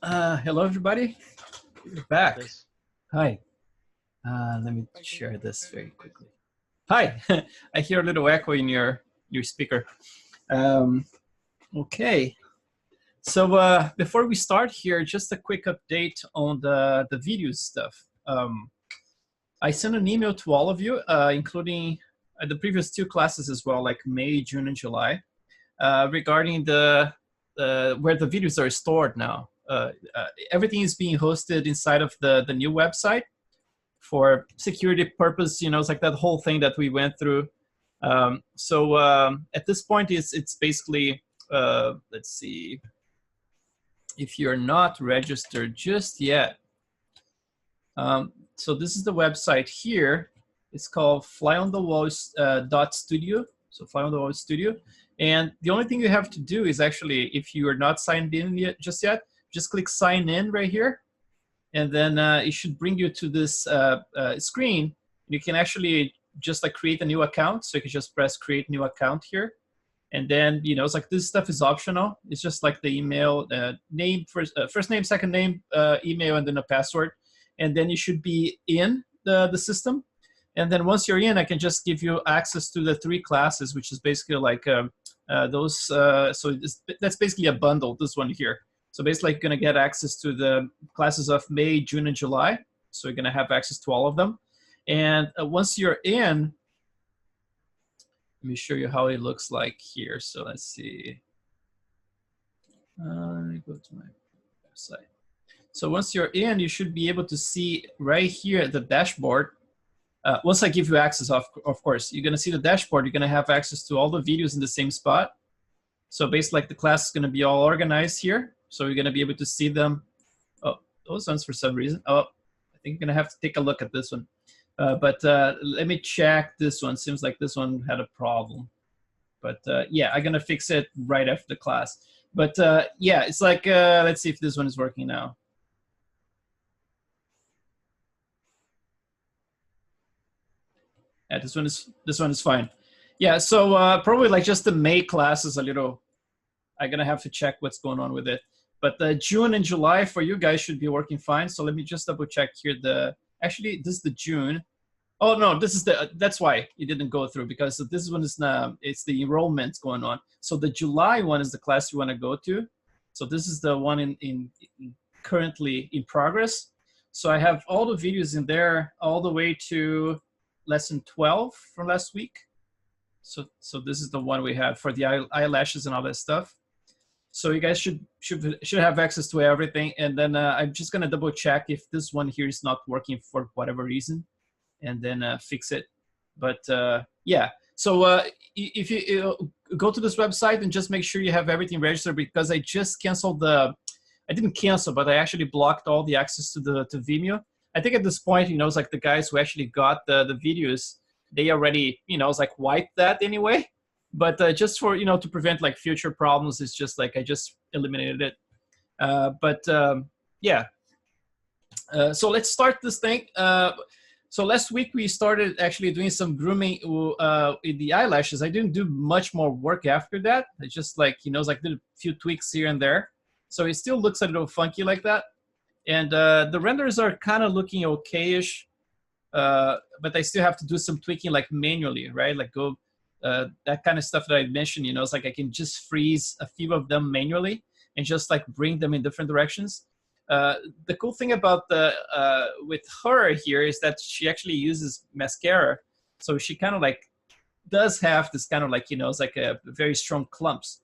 Hello, everybody. We're back. Yes. Hi. Let me share this very quickly. Hi. I hear a little echo in your speaker. Okay. So before we start here, just a quick update on the video stuff. I sent an email to all of you, including the previous two classes as well, like May, June, and July, regarding the where the videos are stored now. Everything is being hosted inside of the new website for security purpose. You know, it's like that whole thing that we went through. At this point, it's basically, let's see, if you're not registered just yet. So this is the website here. It's called flyonthewall.studio. So Fly on the Wall Studio. And the only thing you have to do is actually, if you are not signed in yet, just click sign in right here. And then it should bring you to this screen. You can actually just like create a new account. So you can just press create new account here. And then, you know, it's like this stuff is optional. It's just like the email, name, first name, second name, email, and then a password. And then you should be in the system. And then once you're in, I can just give you access to the 3 classes, which is basically like those. So that's basically a bundle, this one here. So basically you're gonna get access to the classes of May, June, and July. So you're gonna have access to all of them. And once you're in, let me show you how it looks like here. So let's see. Let me go to my website. So once you're in, you should be able to see right here at the dashboard. Once I give you access, of course, you're going to see the dashboard. You're going to have access to all the videos in the same spot. So basically, like the class is going to be all organized here. So you're going to be able to see them. Oh, those ones for some reason. Oh, I think you're going to have to take a look at this one. But let me check this one. Seems like this one had a problem. But yeah, I'm going to fix it right after the class. But yeah, it's like, let's see if this one is working now. Yeah, this one is fine. Yeah, so probably like just the May class is a little, I'm gonna have to check what's going on with it. But the June and July for you guys should be working fine. So let me just double check here. Actually, this is the June. Oh no, this is that's why it didn't go through, because this one is it's the enrollment going on. So the July one is the class you want to go to. So this is the one in currently in progress. So I have all the videos in there all the way to lesson 12 from last week. So this is the one we had for the eyelashes and all that stuff. So you guys should have access to everything. And then I'm just gonna double check if this one here is not working for whatever reason, and then fix it. But yeah, so if you go to this website and just make sure you have everything registered, because I just canceled I didn't cancel, but I actually blocked all the access to Vimeo. I think at this point, you know, it's like the guys who actually got the videos, they already, you know, it's like wiped that anyway. But just for, you know, to prevent like future problems, it's just like I just eliminated it. Yeah. So let's start this thing. So last week we started actually doing some grooming in the eyelashes. I didn't do much more work after that. I just like, you know, like did a few tweaks here and there. So it still looks a little funky like that. And the renders are kind of looking okay-ish, but I still have to do some tweaking like manually, right? Like go, that kind of stuff that I mentioned, you know, it's like I can just freeze a few of them manually and just like bring them in different directions. The cool thing about with her here is that she actually uses mascara. So she kind of like does have this kind of like, you know, it's like a very strong clumps.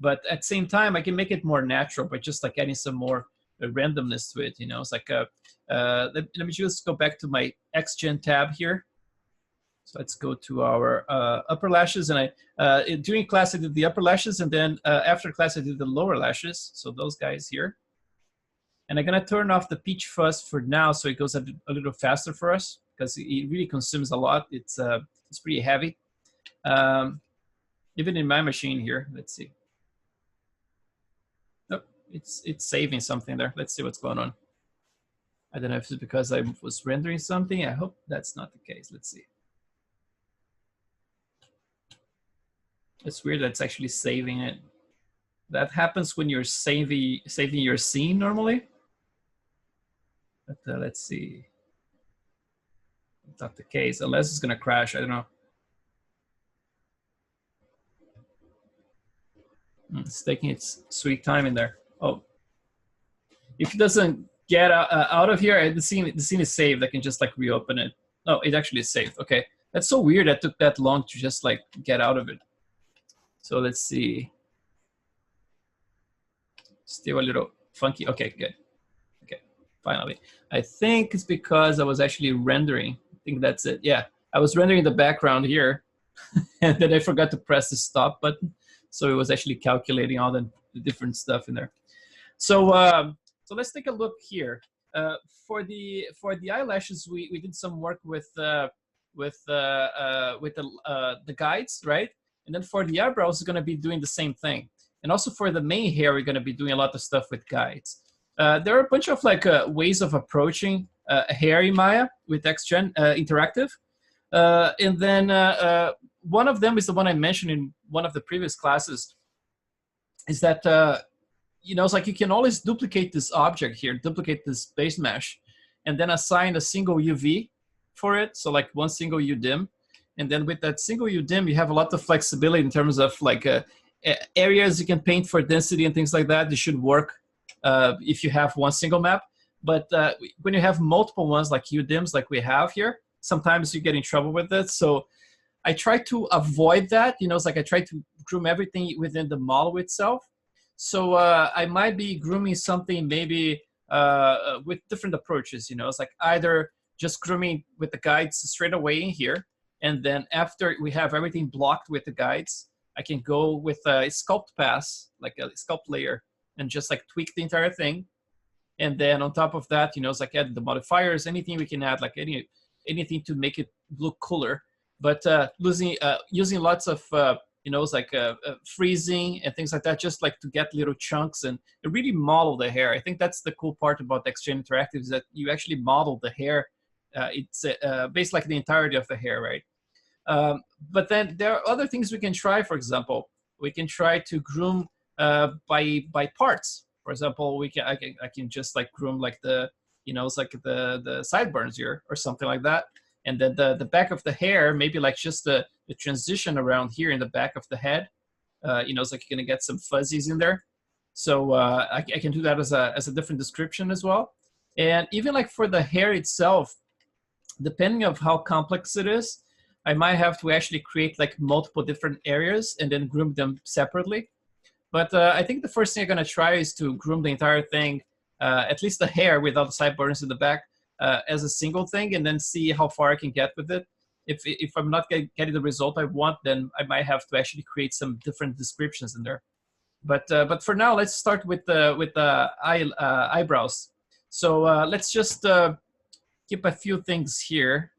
But at the same time, I can make it more natural by just like adding some more randomness to it, you know. It's like let me just go back to my XGen tab here. So let's go to our upper lashes, and during class I did the upper lashes, and then after class I did the lower lashes. So those guys here, and I'm gonna turn off the peach fuzz for now, so it goes a little faster for us, because it really consumes a lot. It's pretty heavy, even in my machine here. Let's see. It's saving something there. Let's see what's going on. I don't know if it's because I was rendering something. I hope that's not the case. Let's see. It's weird that it's actually saving it. That happens when you're saving your scene normally. But let's see. It's not the case, unless it's gonna crash. I don't know. It's taking its sweet time in there. Oh, if it doesn't get out of here, the scene is saved. I can just like reopen it. Oh, it actually is saved. Okay, that's so weird. That took that long to just like get out of it. So let's see. Still a little funky. Okay, good. Okay, finally. I think it's because I was actually rendering. I think that's it. Yeah, I was rendering the background here, and then I forgot to press the stop button. So it was actually calculating all the different stuff in there. So so let's take a look here. For the eyelashes, we did some work with the guides, right? And then for the eyebrows, we're going to be doing the same thing. And also for the main hair, we're going to be doing a lot of stuff with guides. There are a bunch of like ways of approaching hair in Maya with XGen Interactive. And then one of them is the one I mentioned in one of the previous classes, is that, you know, it's like you can always duplicate this object here, duplicate this base mesh, and then assign a single UV for it. So like one single UDIM. And then with that single UDIM, you have a lot of flexibility in terms of like areas you can paint for density and things like that. This should work if you have one single map. But when you have multiple ones like UDIMs like we have here, sometimes you get in trouble with it. So I try to avoid that. You know, it's like I try to groom everything within the model itself. So I might be grooming something maybe with different approaches. You know, it's like either just grooming with the guides straight away in here. And then after we have everything blocked with the guides, I can go with a sculpt pass, like a sculpt layer, and just like tweak the entire thing. And then on top of that, you know, it's like add the modifiers, anything we can add, like anything to make it look cooler. But using lots of, you know, it's like freezing and things like that, just like to get little chunks and really model the hair. I think that's the cool part about XGen Interactive, is that you actually model the hair. It's based like the entirety of the hair, right? But then there are other things we can try. For example, we can try to groom by parts. For example, I can just like groom like the, you know, it's like the sideburns here or something like that. And then the back of the hair, maybe like just the transition around here in the back of the head. You know, it's like you're gonna get some fuzzies in there. So I can do that as a different description as well. And even like for the hair itself, depending on how complex it is, I might have to actually create like multiple different areas and then groom them separately. But I think the first thing I'm gonna try is to groom the entire thing, at least the hair without the sideburns in the back, as a single thing, and then see how far I can get with it. If I'm not getting the result I want, then I might have to actually create some different descriptions in there. But for now, let's start with the eyebrows. So let's just keep a few things here,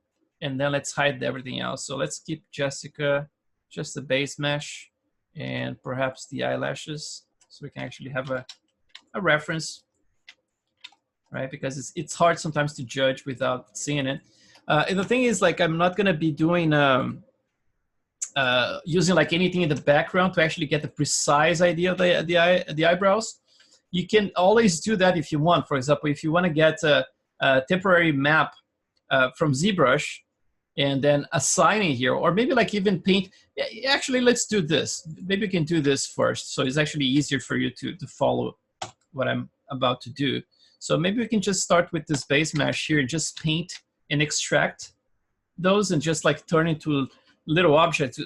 and then let's hide everything else. So let's keep Jessica, just the base mesh, and perhaps the eyelashes, so we can actually have a reference, right? Because it's hard sometimes to judge without seeing it. And the thing is, like, I'm not gonna be doing using like anything in the background to actually get the precise idea of the eyebrows. You can always do that if you want. For example, if you want to get a temporary map from ZBrush, and then assign it here, or maybe like even paint. Actually, let's do this. Maybe we can do this first, so it's actually easier for you to follow what I'm about to do. So maybe we can just start with this base mesh here and just paint and extract those and just like turn into little objects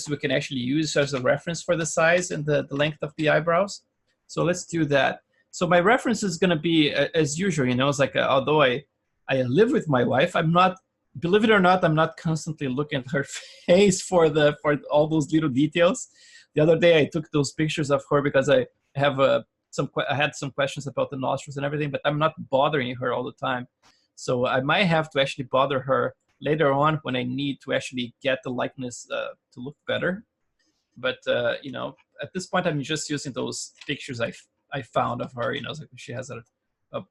we can actually use as a reference for the size and the length of the eyebrows. So let's do that. So my reference is going to be as usual, you know, it's like although I live with my wife, I'm not, believe it or not, I'm not constantly looking at her face for all those little details. The other day I took those pictures of her because I have I had some questions about the nostrils and everything, but I'm not bothering her all the time. So I might have to actually bother her later on when I need to actually get the likeness to look better. But you know, at this point I'm just using those pictures I found of her. You know, like she has a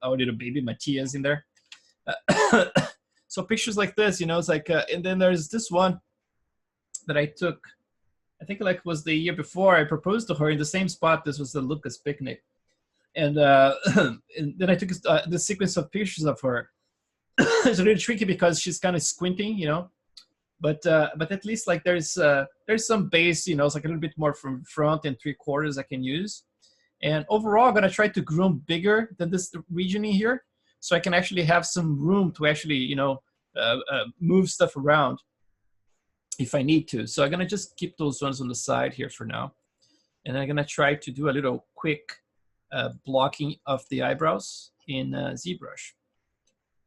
little baby Matthias in there. So pictures like this, you know, it's like, and then there's this one that I took I think like it was the year before I proposed to her in the same spot. This was the Lucas picnic. And, and then I took the sequence of pictures of her. It's really tricky because she's kind of squinting, you know, but at least like there's some base, you know, it's like a little bit more from front and 3/4 I can use. And overall, I'm gonna try to groom bigger than this region in here, so I can actually have some room to actually, you know, move stuff around if I need to. So I'm gonna just keep those ones on the side here for now, and I'm gonna try to do a little quick blocking of the eyebrows in ZBrush.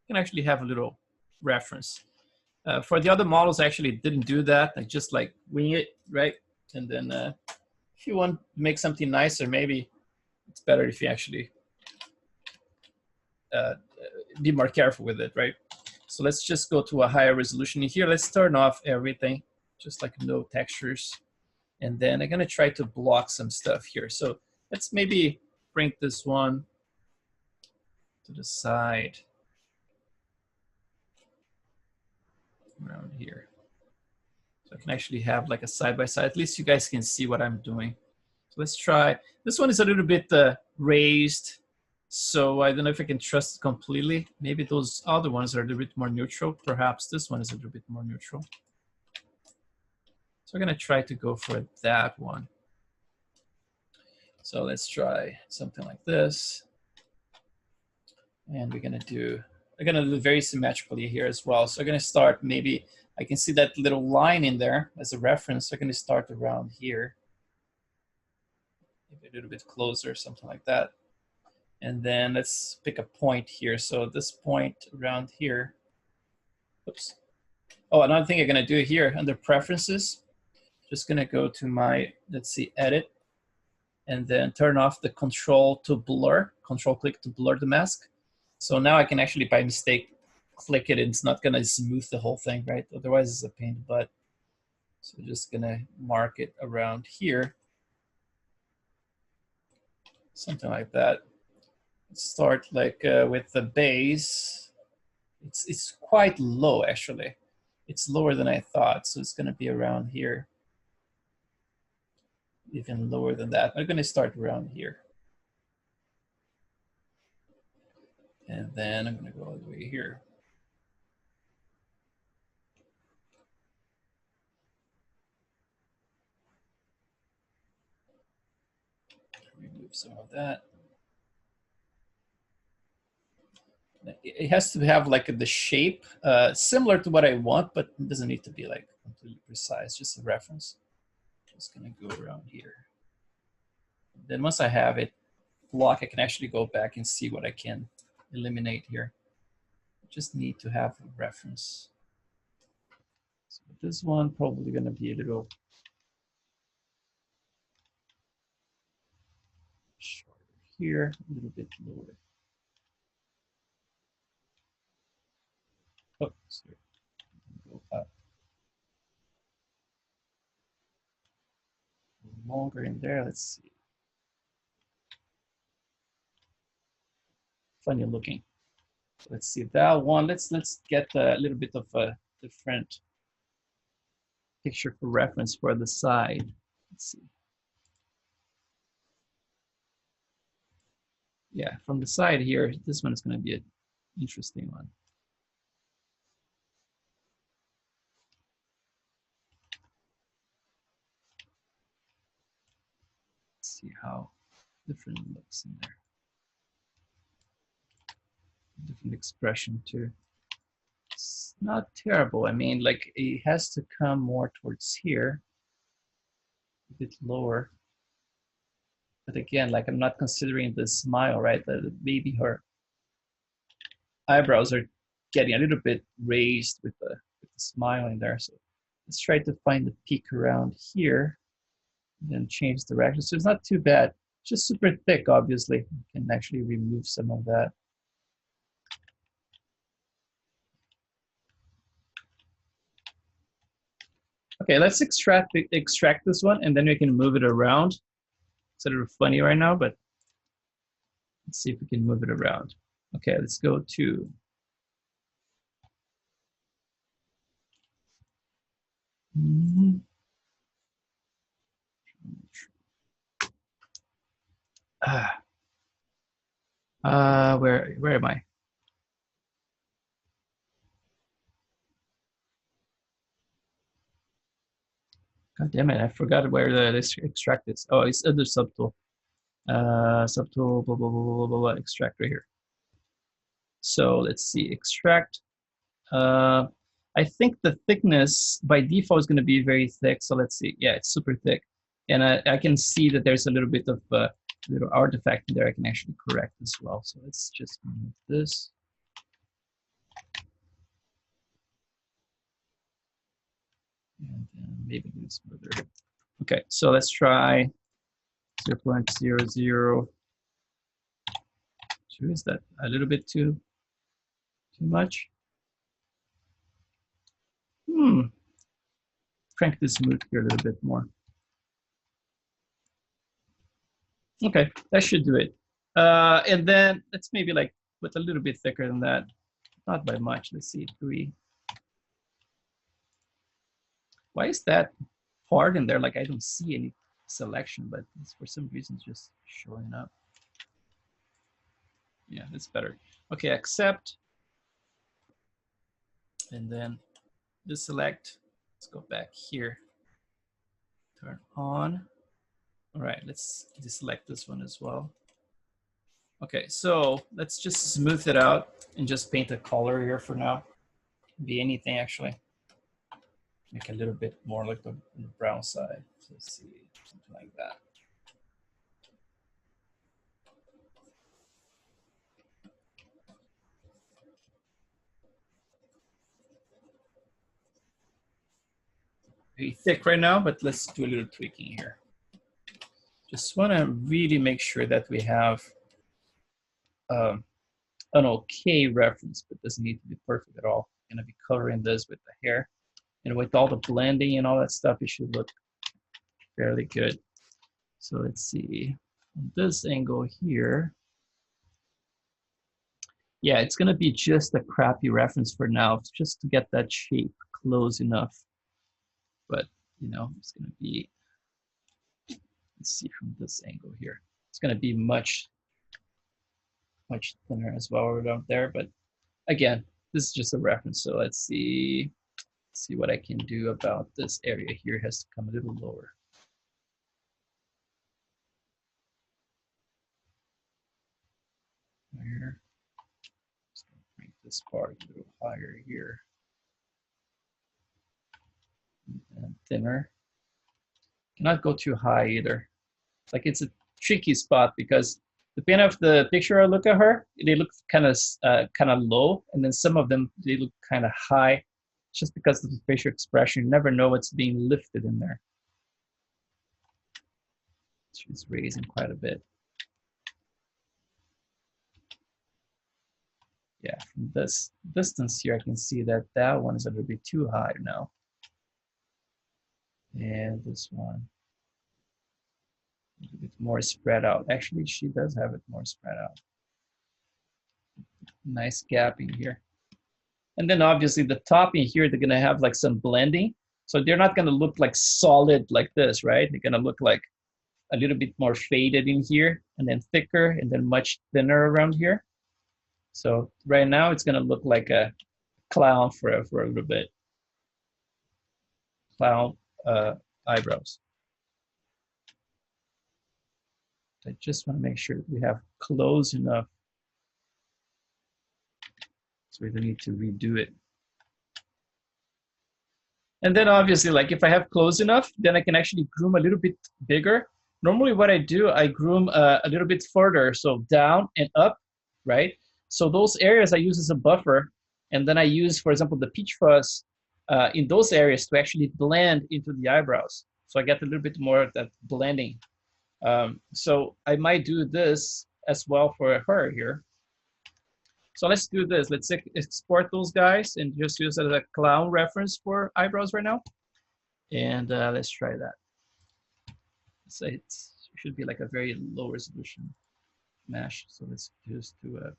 You can actually have a little reference. For the other models, I actually didn't do that. I just like wing it, right? And then if you want to make something nicer, maybe it's better if you actually be more careful with it, right? So let's just go to a higher resolution here. Let's turn off everything, just like no textures. And then I'm gonna try to block some stuff here. So let's maybe bring this one to the side around here. So I can actually have like a side-by-side. At least you guys can see what I'm doing. So let's try. This one is a little bit raised, so I don't know if I can trust it completely. Maybe those other ones are a little bit more neutral. Perhaps this one is a little bit more neutral. So I'm gonna try to go for that one. So let's try something like this. And we're gonna do very symmetrically here as well. So I'm gonna start, maybe I can see that little line in there as a reference. So I'm gonna start around here. Maybe a little bit closer, something like that. And then let's pick a point here. So this point around here, oops. Oh, another thing I'm gonna do here under preferences, just gonna go to my, let's see, edit, and then turn off the control to blur, control click to blur the mask. So now I can actually by mistake click it and it's not gonna smooth the whole thing, right? Otherwise it's a pain in the butt. So just gonna mark it around here. Something like that. Start like with the base. It's quite low actually. It's lower than I thought, so it's gonna be around here. Even lower than that. I'm gonna start around here. And then I'm gonna go all the way here. Remove some of that. It has to have like the shape similar to what I want, but it doesn't need to be like completely precise, just a reference. Just gonna go around here. Then once I have it blocked, I can actually go back and see what I can eliminate here. I just need to have a reference. So this one probably gonna be a little shorter here, a little bit lower. Oh, sorry. Go up. Longer in there. Let's see. Funny looking. Let's see that one. Let's get a little bit of a different picture for reference for the side. Let's see. Yeah, from the side here, this one is going to be an interesting one. Let's see how different it looks in there. Different expression too. It's not terrible. I mean, like it has to come more towards here, a bit lower. But again, like I'm not considering the smile, right? Maybe her eyebrows are getting a little bit raised with the smile in there. So let's try to find the peak around here, then change direction. So it's not too bad. Just super thick, obviously. You can actually remove some of that. Okay, let's extract this one, and then we can move it around. It's a little funny right now, but let's see if we can move it around. Okay, let's go to Where am I? God damn it, I forgot where this extract is. Oh, it's under subtool. Subtool, blah, blah, blah, blah, blah, blah, extract right here. So let's see, extract. I think the thickness by default is going to be very thick. So let's see. Yeah, it's super thick. And I can see that there's a little bit of a little artifact in there I can actually correct as well. So let's just move this. And then maybe do this further. Okay, so let's try 0.002. Is that a little bit too much? Crank this smooth here a little bit more. Okay, that should do it. And then let's maybe like with a little bit thicker than that. Not by much. Let's see, 3. Why is that part in there? Like I don't see any selection, but it's for some reason just showing up. Yeah, it's better. Okay, accept. And then deselect. Let's go back here. Turn on. All right, let's deselect this one as well. Okay, so let's just smooth it out and just paint a color here for now. Be anything actually. Make a little bit more like the brown side. So let's see, something like that. Pretty thick right now, but let's do a little tweaking here. Just want to really make sure that we have an okay reference, but doesn't need to be perfect at all. I'm going to be covering this with the hair. And with all the blending and all that stuff, it should look fairly good. So let's see, on this angle here, yeah, it's gonna be just a crappy reference for now, just to get that shape close enough. But you know, it's gonna be, let's see from this angle here, it's gonna be much thinner as well around there. But again, this is just a reference. So let's see what I can do about this area here. It has to come a little lower. Here. Just gonna bring this part a little higher here. And thinner. Cannot go too high either. Like it's a tricky spot because depending on the picture I look at her, they look kind of low, and then some of them they look kind of high, just because of the facial expression. You never know what's being lifted in there. She's raising quite a bit. Yeah, from this distance here, I can see that that one is a little bit too high now. And this one, a little bit more spread out. Actually, she does have it more spread out. Nice gap in here. And then obviously the top in here, they're gonna have like some blending. So they're not gonna look like solid like this, right? They're gonna look like a little bit more faded in here, and then thicker, and then much thinner around here. So right now it's gonna look like a clown for a little bit. Clown eyebrows. I just want to make sure we have close enough so we don't need to redo it. And then obviously, like if I have close enough, then I can actually groom a little bit bigger. Normally what I do, I groom a little bit further, so down and up, right? So those areas I use as a buffer, and then I use, for example, the peach fuzz in those areas to actually blend into the eyebrows. So I get a little bit more of that blending. So I might do this as well for her here. So let's do this. Let's export those guys and just use it as a clown reference for eyebrows right now. And let's try that. So it should be like a very low resolution mesh. So let's just do a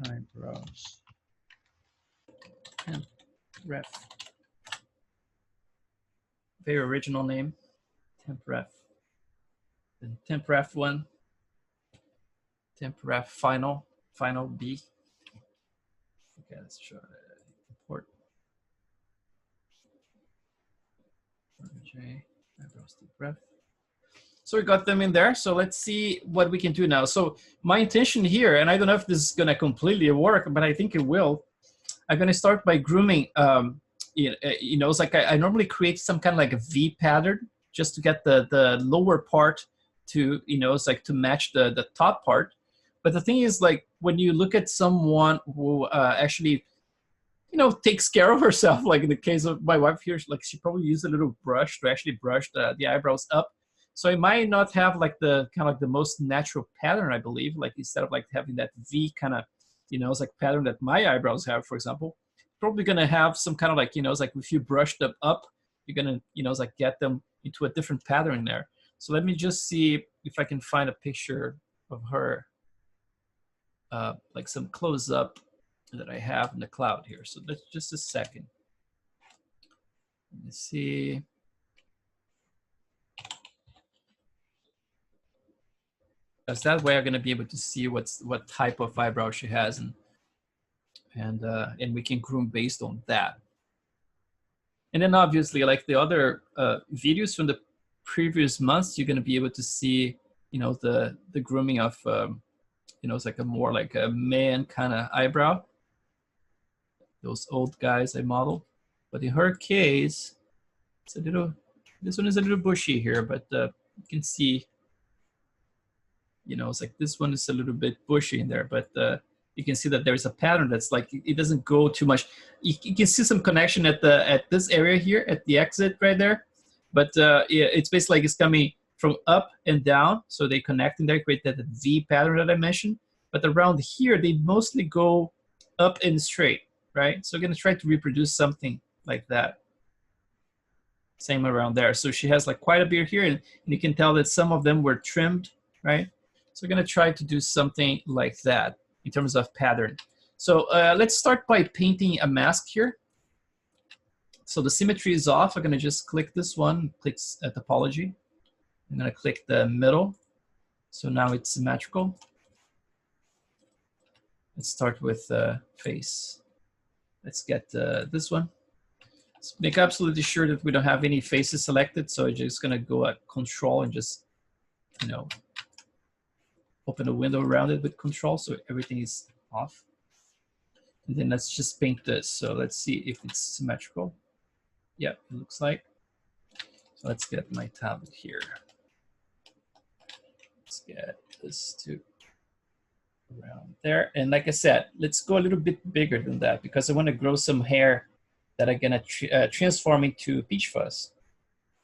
eyebrows and ref. Very original name, temp ref. Then temp ref 1, temp ref final B. Okay, let's try import. J, eyebrows temp ref. So we got them in there. So let's see what we can do now. So my intention here, and I don't know if this is gonna completely work, but I think it will. I'm gonna start by grooming. You know, it's like I normally create some kind of like a V pattern just to get the lower part to, you know, it's like to match the top part. But the thing is, like, when you look at someone who actually, you know, takes care of herself, like in the case of my wife here, like she probably used a little brush to actually brush the eyebrows up. So it might not have like the kind of like the most natural pattern, I believe. Like instead of like having that V kind of, you know, it's like pattern that my eyebrows have, for example, probably gonna have some kind of like, you know, it's like if you brush them up, you're gonna, you know, it's like get them into a different pattern there. So let me just see if I can find a picture of her, like some close up that I have in the cloud here. So that's just a second. Let me see. Because that way I'm gonna be able to see what type of eyebrow she has, and we can groom based on that. And then obviously, like the other videos from the previous months, you're gonna be able to see, you know, the grooming of, you know, it's like a more like a man kind of eyebrow. Those old guys I modeled, but in her case, it's a little. This one is a little bushy here, but you can see, you know, it's like this one is a little bit bushy in there, but you can see that there's a pattern that's like, it doesn't go too much. You can see some connection at this area here at the exit right there, but it's basically like it's coming from up and down, so they connect in there, create that V pattern that I mentioned. But around here, they mostly go up and straight, right? So I'm gonna try to reproduce something like that. Same around there. So she has like quite a beard here, and you can tell that some of them were trimmed, right? So we're gonna try to do something like that in terms of pattern. So let's start by painting a mask here. So the symmetry is off. I'm gonna just click this one, click topology. I'm gonna click the middle. So now it's symmetrical. Let's start with face. Let's get this one. Let's make absolutely sure that we don't have any faces selected. So I'm just gonna go at Control and just, you know, open a window around it with Control, so everything is off. And then let's just paint this. So let's see if it's symmetrical. Yeah, it looks like. So let's get my tablet here. Let's get this to around there. And like I said, let's go a little bit bigger than that because I want to grow some hair that I'm gonna transform into peach fuzz.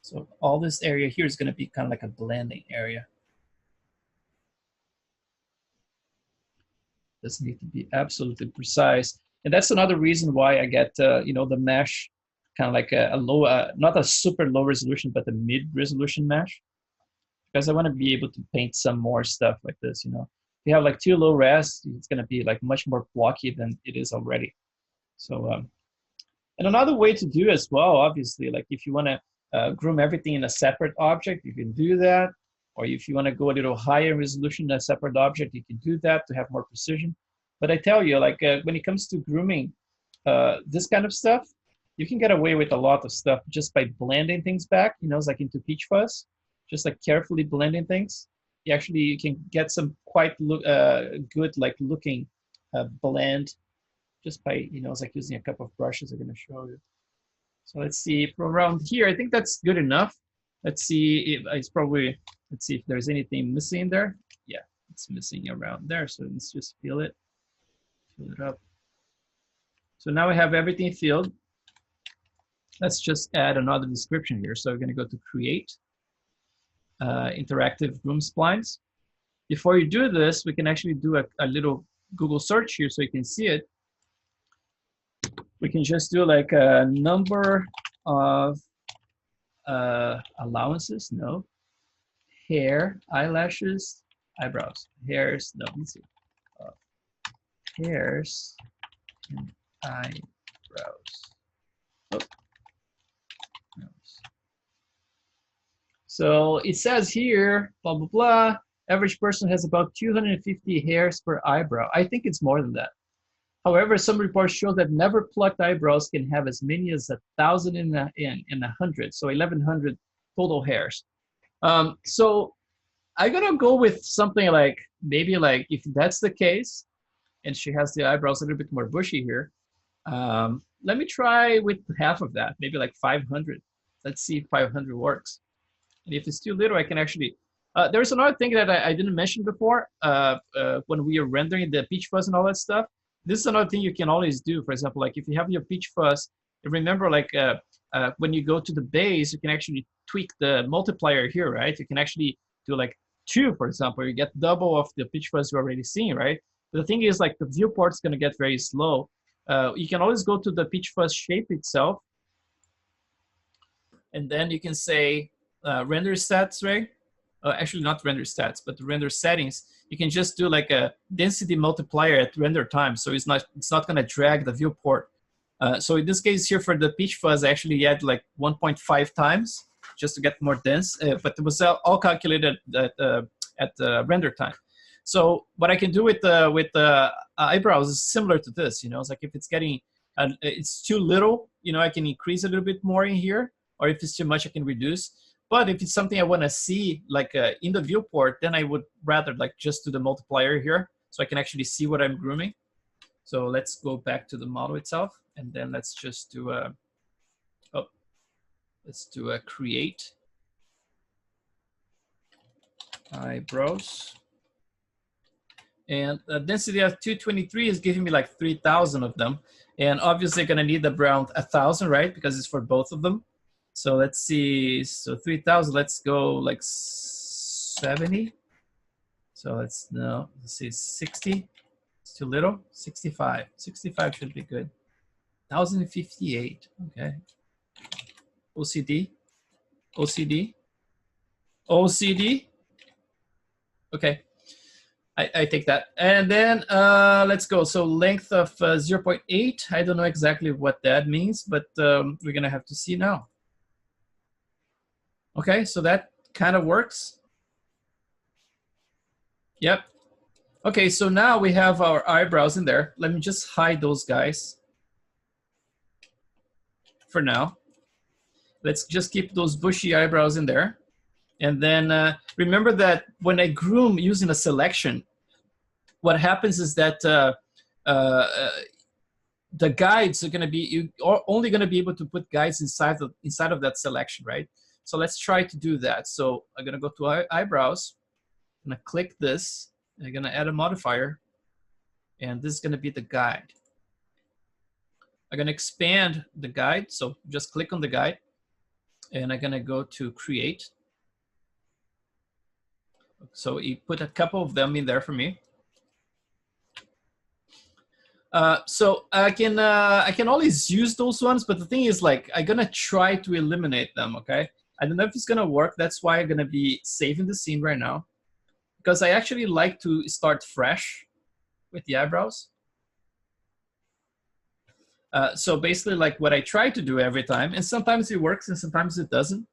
So all this area here is gonna be kind of like a blending area. Doesn't need to be absolutely precise. And that's another reason why I get, you know, the mesh kind of like a low, not a super low resolution, but a mid resolution mesh. Because I want to be able to paint some more stuff like this, you know. If you have like too low res, it's going to be like much more blocky than it is already. So, and another way to do as well, obviously, like if you want to groom everything in a separate object, you can do that. Or if you want to go a little higher resolution in a separate object, you can do that to have more precision. But I tell you, like when it comes to grooming this kind of stuff, you can get away with a lot of stuff just by blending things back, you know, it's like into peach fuzz, just like carefully blending things. You can get some quite good like looking blend just by, you know, it's like using a couple of brushes I'm going to show you. So let's see from around here. I think that's good enough. Let's see if it's probably, let's see if there's anything missing there. Yeah, it's missing around there. So let's just fill it up. So now we have everything filled. Let's just add another description here. So we're going to go to Create, Interactive Groom Splines. Before you do this, we can actually do a little Google search here so you can see it. We can just do like a number of allowances, no. Hair, eyelashes, eyebrows. Hairs, no, let's see. Hairs and eyebrows. Oh. So it says here, blah, blah, blah. Average person has about 250 hairs per eyebrow. I think it's more than that. However, some reports show that never plucked eyebrows can have as many as 1,000 in 100, so 1,100 total hairs. So I'm gonna go with something like, maybe like, if that's the case, and she has the eyebrows a little bit more bushy here, let me try with half of that, maybe like 500. Let's see if 500 works. And if it's too little, I can actually, there's another thing that I didn't mention before when we are rendering the peach fuzz and all that stuff. This is another thing you can always do. For example, like if you have your peach fuzz, remember like when you go to the base, you can actually tweak the multiplier here, right? You can actually do like 2, for example. You get double of the peach fuzz you're already seeing, right? But the thing is, like, the viewport's going to get very slow. You can always go to the peach fuzz shape itself, and then you can say render stats, right? Actually, not render stats, but the render settings. You can just do like a density multiplier at render time, so it's not going to drag the viewport. So in this case here for the peach fuzz, I actually add like 1.5 times just to get more dense, but it was all calculated at render time. So what I can do with the eyebrows is similar to this. You know, it's like if it's getting it's too little, you know, I can increase a little bit more in here, or if it's too much, I can reduce. But if it's something I want to see like in the viewport, then I would rather like just do the multiplier here, so I can actually see what I'm grooming. So let's go back to the model itself, and then let's just do a create eyebrows. And the density of 223 is giving me like 3,000 of them. And obviously going to need around 1,000, right? Because it's for both of them. So let's see, so 3,000, let's go like 70. So let's see, 60, it's too little, 65. 65 should be good. 1,058, okay. OCD, OCD, OCD, okay. I take that. And then let's go. So length of 0.8. I don't know exactly what that means, but we're going to have to see now. Okay, so that kind of works. Yep. Okay, so now we have our eyebrows in there. Let me just hide those guys for now. Let's just keep those bushy eyebrows in there. And then remember that when I groom using a selection, what happens is that the guides are going to be, you're only going to be able to put guides inside of that selection, right? So let's try to do that. So I'm going to go to eyebrows. I'm going to click this. I'm going to add a modifier. And this is going to be the guide. I'm going to expand the guide. So just click on the guide. And I'm going to go to create. So you put a couple of them in there for me. So I can always use those ones, but the thing is, like, I'm gonna try to eliminate them. Okay, I don't know if it's gonna work. That's why I'm gonna be saving the scene right now, because I actually like to start fresh with the eyebrows. So basically, like what I try to do every time, and sometimes it works and sometimes it doesn't,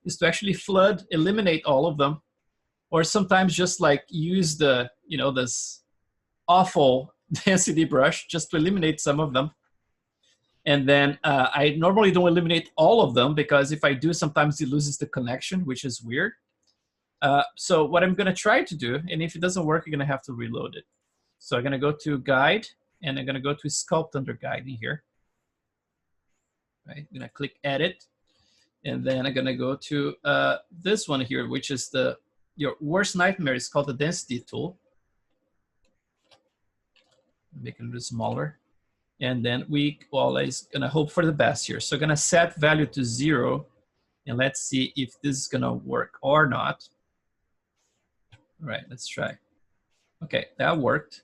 is to actually eliminate all of them, or sometimes just like use the, you know, this awful density brush just to eliminate some of them. And then I normally don't eliminate all of them, because if I do, sometimes it loses the connection, which is weird. So what I'm going to try to do, and if it doesn't work, you're going to have to reload it. So I'm going to go to guide, and I'm going to go to sculpt under guide in here. Right? I'm going to click edit, and then I'm going to go to this one here, which is your worst nightmare. It's called the density tool. Make it a little smaller. And then we always gonna hope for the best here. So gonna set value to 0, and let's see if this is gonna work or not. All right, let's try. Okay, that worked.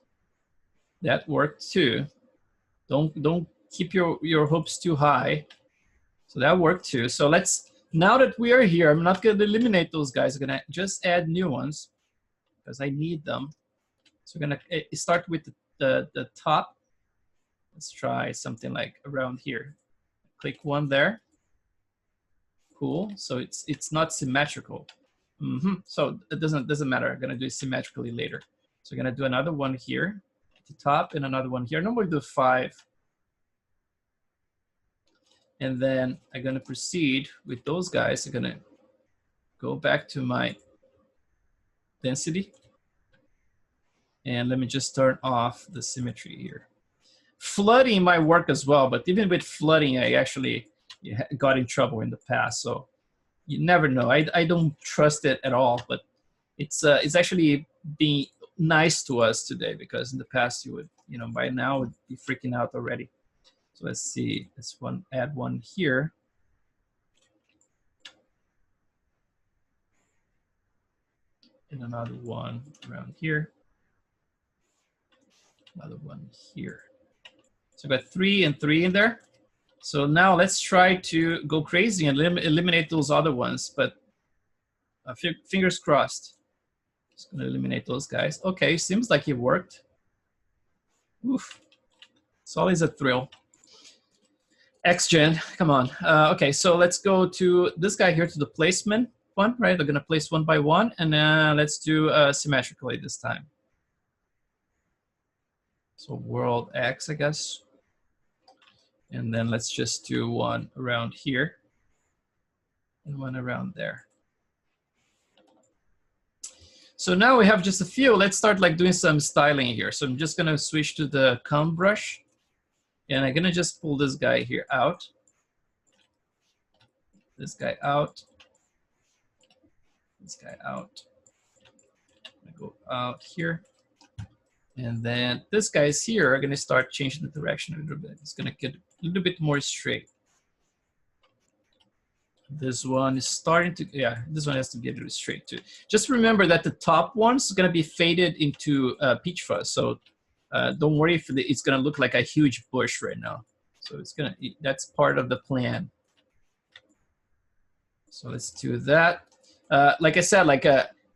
That worked too. Don't keep your hopes too high. So that worked too. So now that we are here, I'm not gonna eliminate those guys. I'm gonna just add new ones because I need them. So we're gonna start with the top. Let's try something like around here. Click one there. Cool. So it's not symmetrical. So it doesn't matter. I'm gonna do it symmetrically later. So I'm gonna do another one here at the top and another one here. Normally do 5. And then I'm gonna proceed with those guys. I'm gonna go back to my density. And let me just turn off the symmetry here. Flooding might work as well, but even with flooding, I actually got in trouble in the past. So you never know. I don't trust it at all, but it's actually being nice to us today, because in the past you would, by now would be freaking out already. So let's see, add one here. And another one around here. Another one here. So I've got 3 and 3 in there. So now let's try to go crazy and eliminate those other ones, but fingers crossed. Just gonna eliminate those guys. Okay, seems like it worked. Oof. It's always a thrill. XGen, come on. Okay, so let's go to this guy here, to the placement one, right? They're gonna place one by one, and let's do symmetrically this time. So world X, I guess. And then let's just do one around here and one around there. So now we have just a few. Let's start doing some styling here. So I'm just gonna switch to the comb brush, and I'm gonna just pull this guy here out. This guy out. This guy out. I'm gonna go out here. And then this guy's here. I'm gonna start changing the direction a little bit. It's gonna get a little bit more straight. This one is starting to, this one has to be a little straight too. Just remember that the top one's gonna be faded into peach fuzz. So don't worry if it's gonna look like a huge bush right now. So that's part of the plan. So let's do that. Like I said,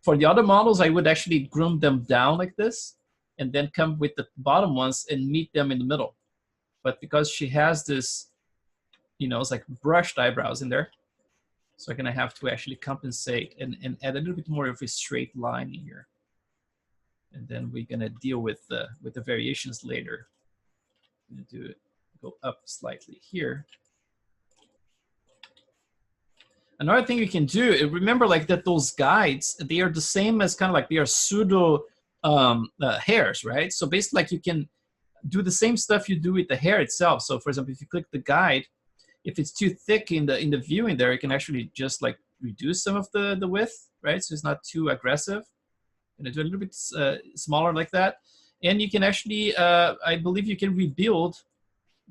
for the other models, I would actually groom them down like this, and then come with the bottom ones and meet them in the middle. But because she has this, it's like brushed eyebrows in there, so I'm gonna have to actually compensate and add a little bit more of a straight line in here. And then we're gonna deal with the variations later. I'm gonna go up slightly here. Another thing you can do, remember that those guides, they are the same as they are pseudo hairs, right? So basically you can do the same stuff you do with the hair itself. So for example, if you click the guide, if it's too thick in the viewing there, you can actually just reduce some of the width, right? So it's not too aggressive. I'm gonna do a little bit smaller like that. And you can actually, I believe you can rebuild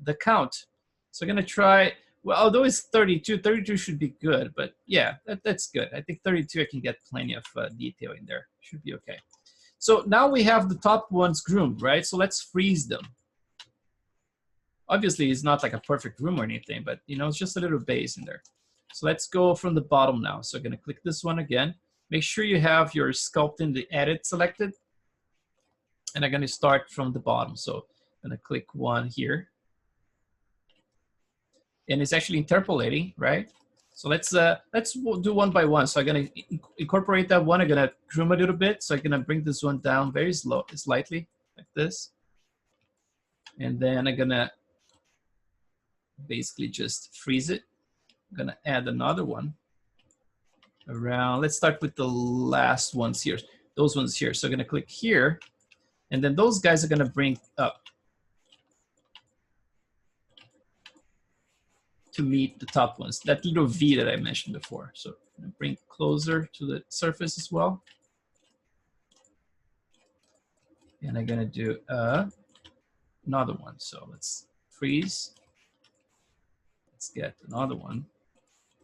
the count. So I'm gonna try, well, although it's 32, 32 should be good, but yeah, that's good. I think 32, I can get plenty of detail in there. Should be okay. So now we have the top ones groomed, right? So let's freeze them. Obviously, it's not like a perfect room or anything, but it's just a little base in there. So let's go from the bottom now. So I'm gonna click this one again. Make sure you have your sculpting the edit selected. And I'm gonna start from the bottom. So I'm gonna click one here. And it's actually interpolating, right? So let's do one by one. So I'm gonna incorporate that one. I'm gonna groom a little bit. So I'm gonna bring this one down very slightly, like this. And then I'm gonna basically just freeze it. I'm gonna add another one around. Let's start with the last ones here. Those ones here. So I'm gonna click here, and then those guys are gonna bring up to meet the top ones. That little V that I mentioned before. So I'm gonna bring closer to the surface as well. And I'm gonna do another one. So let's freeze. Let's get another one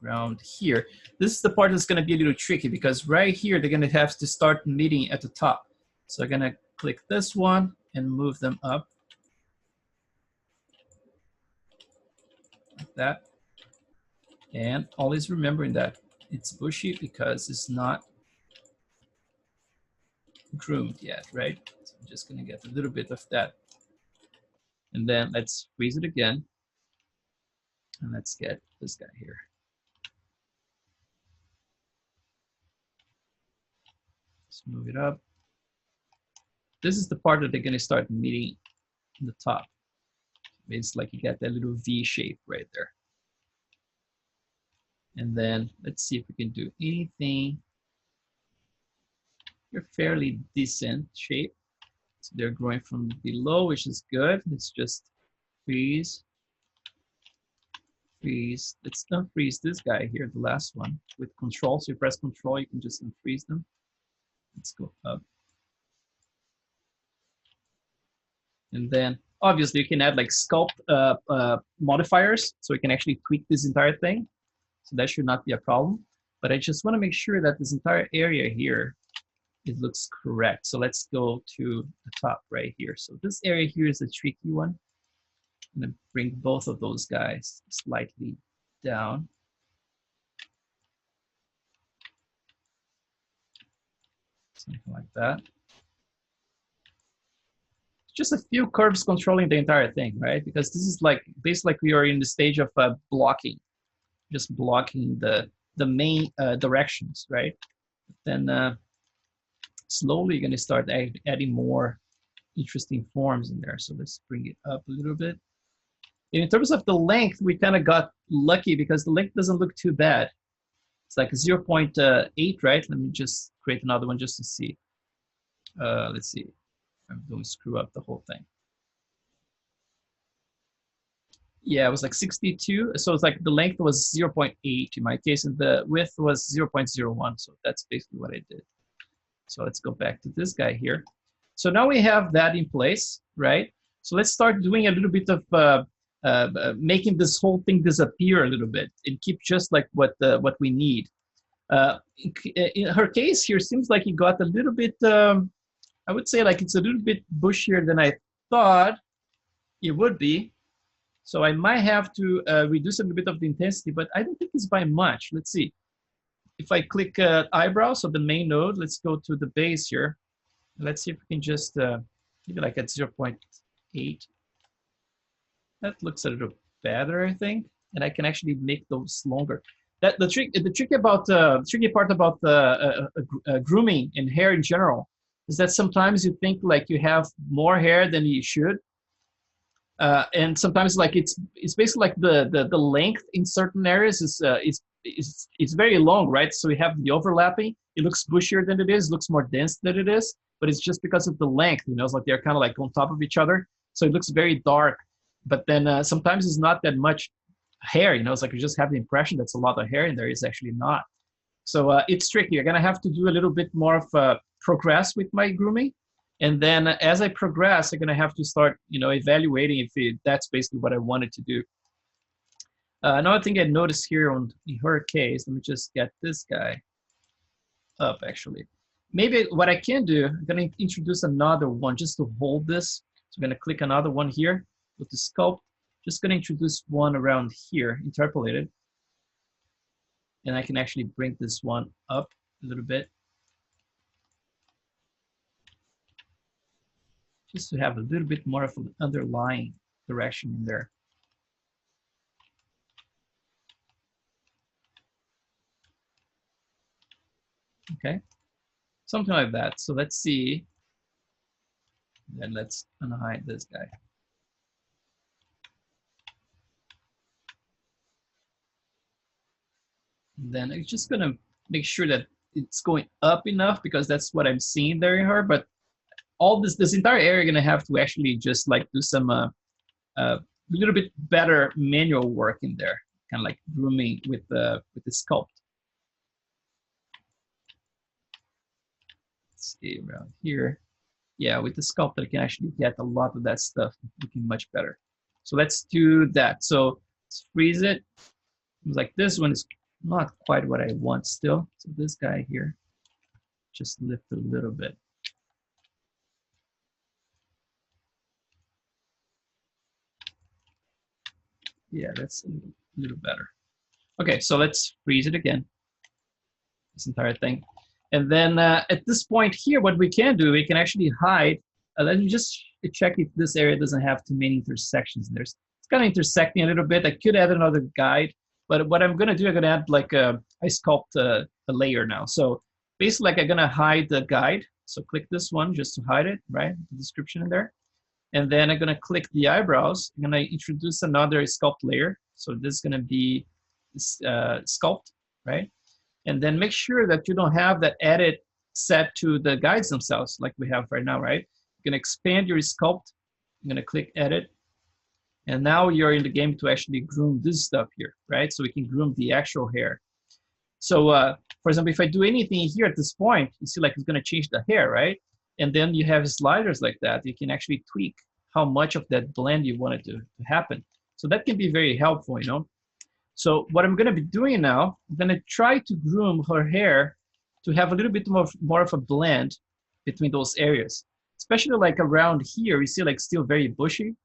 around here. This is the part that's gonna be a little tricky, because right here, they're gonna have to start meeting at the top. So I'm gonna click this one and move them up. Like that. And always remembering that it's bushy because it's not groomed yet, right? So I'm just gonna get a little bit of that. And then let's freeze it again. And let's get this guy here. Let's move it up. This is the part that they're going to start meeting in the top. It's like you get that little V shape right there. And then let's see if we can do anything. You're fairly decent shape. So they're growing from below, which is good. Let's just freeze. Freeze. Let's unfreeze this guy here, the last one, with control. So you press control, you can just unfreeze them. Let's go up. And then obviously you can add like sculpt modifiers, so you can actually tweak this entire thing. So that should not be a problem. But I just want to make sure that this entire area here, it looks correct. So let's go to the top right here. So this area here is a tricky one. I'm going to bring both of those guys slightly down. Something like that. Just a few curves controlling the entire thing, right? Because this is like, basically we are in the stage of blocking, just blocking the main directions, right? Then slowly you're gonna start adding more interesting forms in there. So let's bring it up a little bit. And in terms of the length, we kind of got lucky because the length doesn't look too bad. It's like 0.8, right? Let me just create another one just to see. Let's see. I don't screw up the whole thing. Yeah, it was like 62. So it's like the length was 0.8 in my case, and the width was 0.01. So that's basically what I did. So let's go back to this guy here. So now we have that in place, right? So let's start doing a little bit of making this whole thing disappear a little bit and keep just like what we need. In her case here, seems like it got a little bit, I would say like it's a little bit bushier than I thought it would be. So I might have to reduce a little bit of the intensity, but I don't think it's by much. Let's see. If I click eyebrow, so the main node, let's go to the base here. Let's see if we can just maybe like at 0.8. That looks a little better, I think. And I can actually make those longer. That the tricky part about grooming and hair in general is that sometimes you think like you have more hair than you should, and sometimes like it's basically like the length in certain areas is very long, right? So we have the overlapping. It looks bushier than it is, looks more dense than it is, but it's just because of the length. You know, it's like they're kind of like on top of each other, so it looks very dark. But then sometimes it's not that much hair. You know, it's like you just have the impression that's a lot of hair in there. It's actually not. So it's tricky. You're gonna have to do a little bit more of progress with my grooming, and then as I progress, I'm gonna have to start, you know, evaluating if that's basically what I wanted to do. Another thing I noticed here in her case, let me just get this guy up actually. Maybe what I can do, I'm gonna introduce another one just to hold this. So I'm gonna click another one here with the sculpt. Just gonna introduce one around here, interpolated. And I can actually bring this one up a little bit. Just to have a little bit more of an underlying direction in there. Okay, something like that. So let's see. Then let's unhide this guy. And then I'm just gonna make sure that it's going up enough because that's what I'm seeing there in her. But all this entire area gonna have to actually just like do some a little bit better manual work in there, kind of like grooming with the sculpt. Let's see around here. Yeah, with the sculpt, I can actually get a lot of that stuff looking much better. So let's do that. So let's freeze it. It's like this one is not quite what I want still. So this guy here, just lift a little bit. Yeah, that's a little better. Okay, so let's freeze it again, this entire thing. And then at this point here, what we can do, we can actually hide. Let me just check if this area doesn't have too many intersections. It's kind of intersecting a little bit. I could add another guide, but what I'm gonna do, I'm gonna add like I sculpt a layer now. So basically like I'm gonna hide the guide. So click this one just to hide it, right? The description in there. And then I'm gonna click the eyebrows. I'm gonna introduce another sculpt layer. So this is gonna be sculpt, right? And then make sure that you don't have that edit set to the guides themselves like we have right now, right? You're gonna expand your sculpt. I'm gonna click edit. And now you're in the game to actually groom this stuff here, right? So we can groom the actual hair. So for example, if I do anything here at this point, you see like it's gonna change the hair, right? And then you have sliders like that. You can actually tweak how much of that blend you want it to happen. So that can be very helpful, you know? So what I'm gonna be doing now, I'm gonna try to groom her hair to have a little bit more of a blend between those areas. Especially like around here, you see like still very bushy.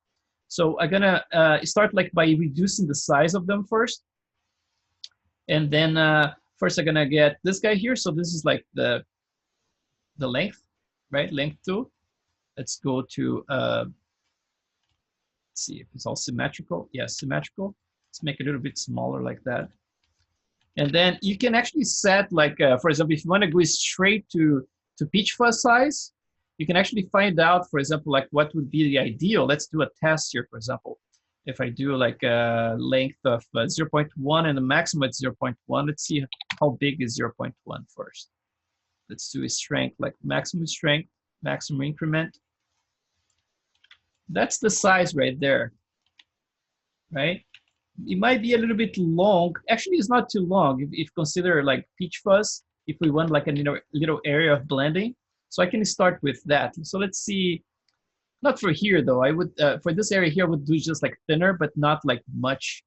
So I'm gonna start like by reducing the size of them first. And then first I'm gonna get this guy here. So this is like the length, right? Length tool. Let's go to, let's see if it's all symmetrical. Yeah, symmetrical. Let's make it a little bit smaller like that. And then you can actually set like, for example, if you wanna go straight to peach fuzz size, you can actually find out, for example, like what would be the ideal. Let's do a test here, for example. If I do like a length of 0.1 and the maximum at 0.1, let's see how big is 0.1 first. Let's do a strength, like maximum strength, maximum increment. That's the size right there, right? It might be a little bit long. Actually, it's not too long if you consider like peach fuzz, if we want like a little area of blending. So I can start with that. So let's see, not for here though. I would, for this area here, I would do just like thinner, but not like much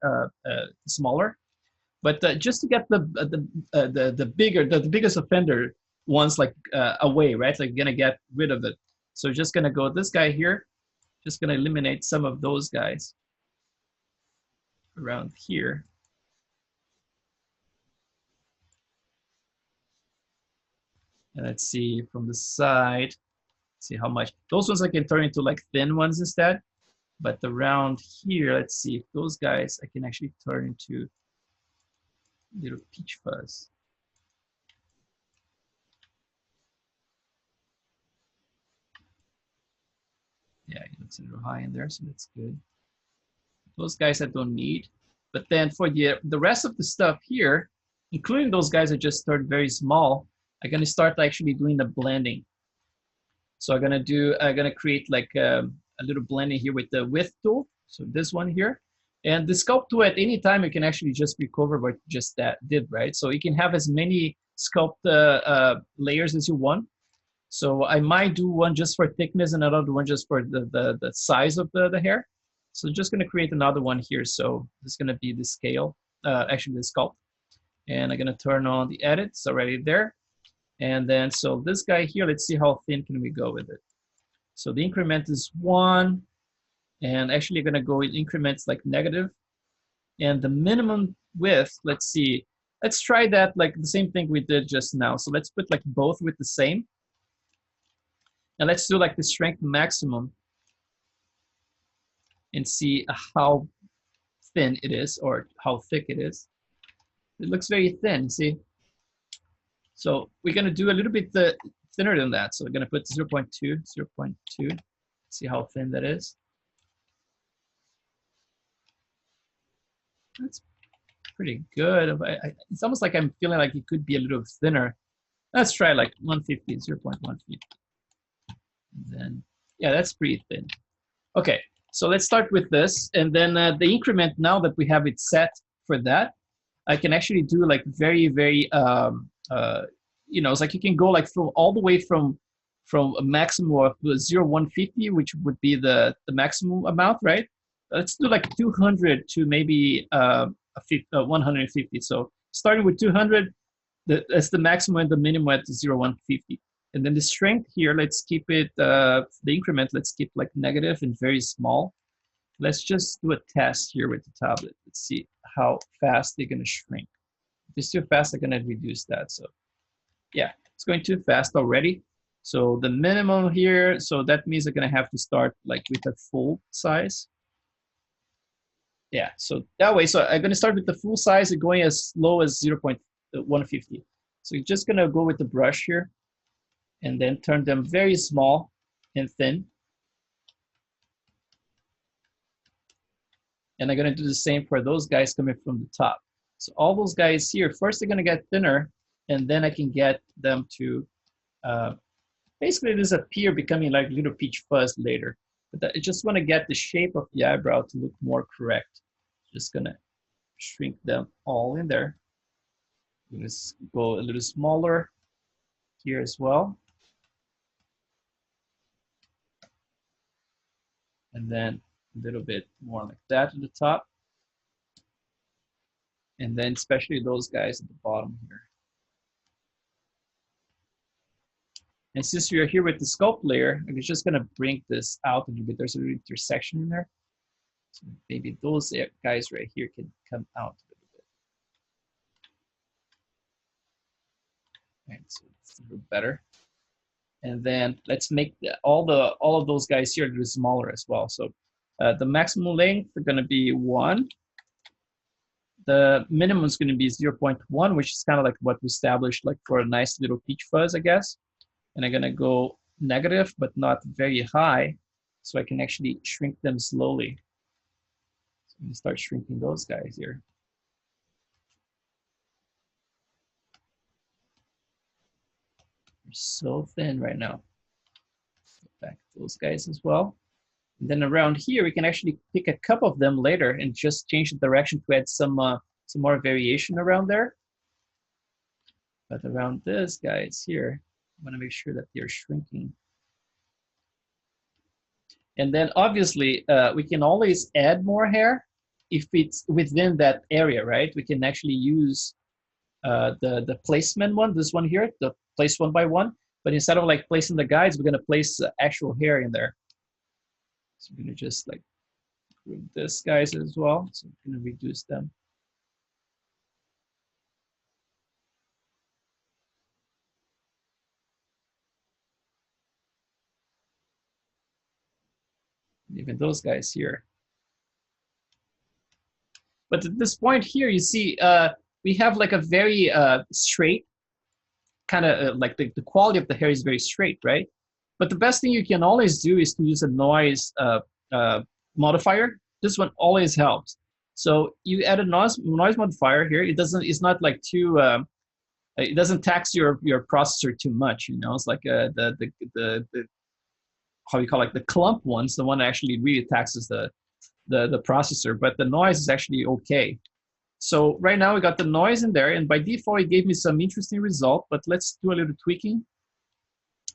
smaller. But just to get the biggest offender ones like away, right? Like you're gonna get rid of it. So just gonna go this guy here, just gonna eliminate some of those guys around here. And let's see from the side, see how much. Those ones I can turn into like thin ones instead. But around here, let's see if those guys I can actually turn into little peach fuzz. Yeah, it looks a little high in there, so that's good. Those guys I don't need. But then for the rest of the stuff here, including those guys I just started very small, I'm gonna start actually doing the blending. So I'm gonna create like a little blending here with the width tool. So this one here. And the sculpt tool at any time, you can actually just recover what you just did, right? So you can have as many sculpt layers as you want. So I might do one just for thickness and another one just for the size of the hair. So just gonna create another one here. So this is gonna be the scale, actually the sculpt. And I'm gonna turn on the edit, it's already there. And then, so this guy here, let's see how thin can we go with it. So the increment is 1, and actually I'm gonna go in increments like negative. And the minimum width, let's see, let's try that like the same thing we did just now. So let's put like both with the same. And let's do like the strength maximum and see how thin it is or how thick it is. It looks very thin, see? So we're gonna do a little bit thinner than that. So we're gonna put 0.2, 0.2, see how thin that is. That's pretty good. It's almost like I'm feeling like it could be a little thinner. Let's try like 150, 0.150. Then, yeah, that's pretty thin. Okay, so let's start with this. And then the increment, now that we have it set for that, I can actually do like very, very, you know, it's like you can go like from all the way from a maximum of 0.150, which would be the maximum amount, right? Let's do like 200 to maybe 150. So starting with 200, that's the maximum and the minimum at 0.150. And then the strength here, let's keep it, the increment, let's keep like negative and very small. Let's just do a test here with the tablet. Let's see how fast they're gonna shrink. If it's too fast, they're gonna reduce that. So yeah, it's going too fast already. So the minimum here, so that means they're gonna have to start like with a full size. Yeah, so that way, so I'm gonna start with the full size and going as low as 0.150. So you're just gonna go with the brush here and then turn them very small and thin. And I'm gonna do the same for those guys coming from the top. So all those guys here, first they're gonna get thinner, and then I can get them to basically disappear, becoming like little peach fuzz later. But I just wanna get the shape of the eyebrow to look more correct. Just gonna shrink them all in there. Let's go a little smaller here as well. And then a little bit more like that at the top. And then especially those guys at the bottom here. And since we are here with the sculpt layer, I'm just gonna bring this out a little bit. There's a little intersection in there. So maybe those guys right here can come out a little bit. Right, so it's a little better. And then let's make all of those guys here a little smaller as well. So the maximum length is gonna be 1. The minimum is gonna be 0.1, which is kind of like what we established like for a nice little peach fuzz, I guess. And I'm gonna go negative, but not very high, so I can actually shrink them slowly. So I'm gonna start shrinking those guys here. They're so thin right now. Back those guys as well. And then around here, we can actually pick a couple of them later and just change the direction to add some more variation around there. But around this guys here, I want to make sure that they're shrinking. And then obviously, we can always add more hair if it's within that area, right? We can actually use the placement one, this one here, the place 1 by 1. But instead of like placing the guides, we're gonna place actual hair in there. So we're gonna just like group this guys as well. So I'm gonna reduce them. Even those guys here. But at this point here, you see, we have like a very straight, kind of like the quality of the hair is very straight, right? But the best thing you can always do is to use a noise modifier. This one always helps. So you add a noise modifier here. It's not like too, it doesn't tax your processor too much, you know? It's like the how you call it, the clump ones, the one that actually really taxes the processor, but the noise is actually okay. So right now we got the noise in there, and by default it gave me some interesting result, but let's do a little tweaking.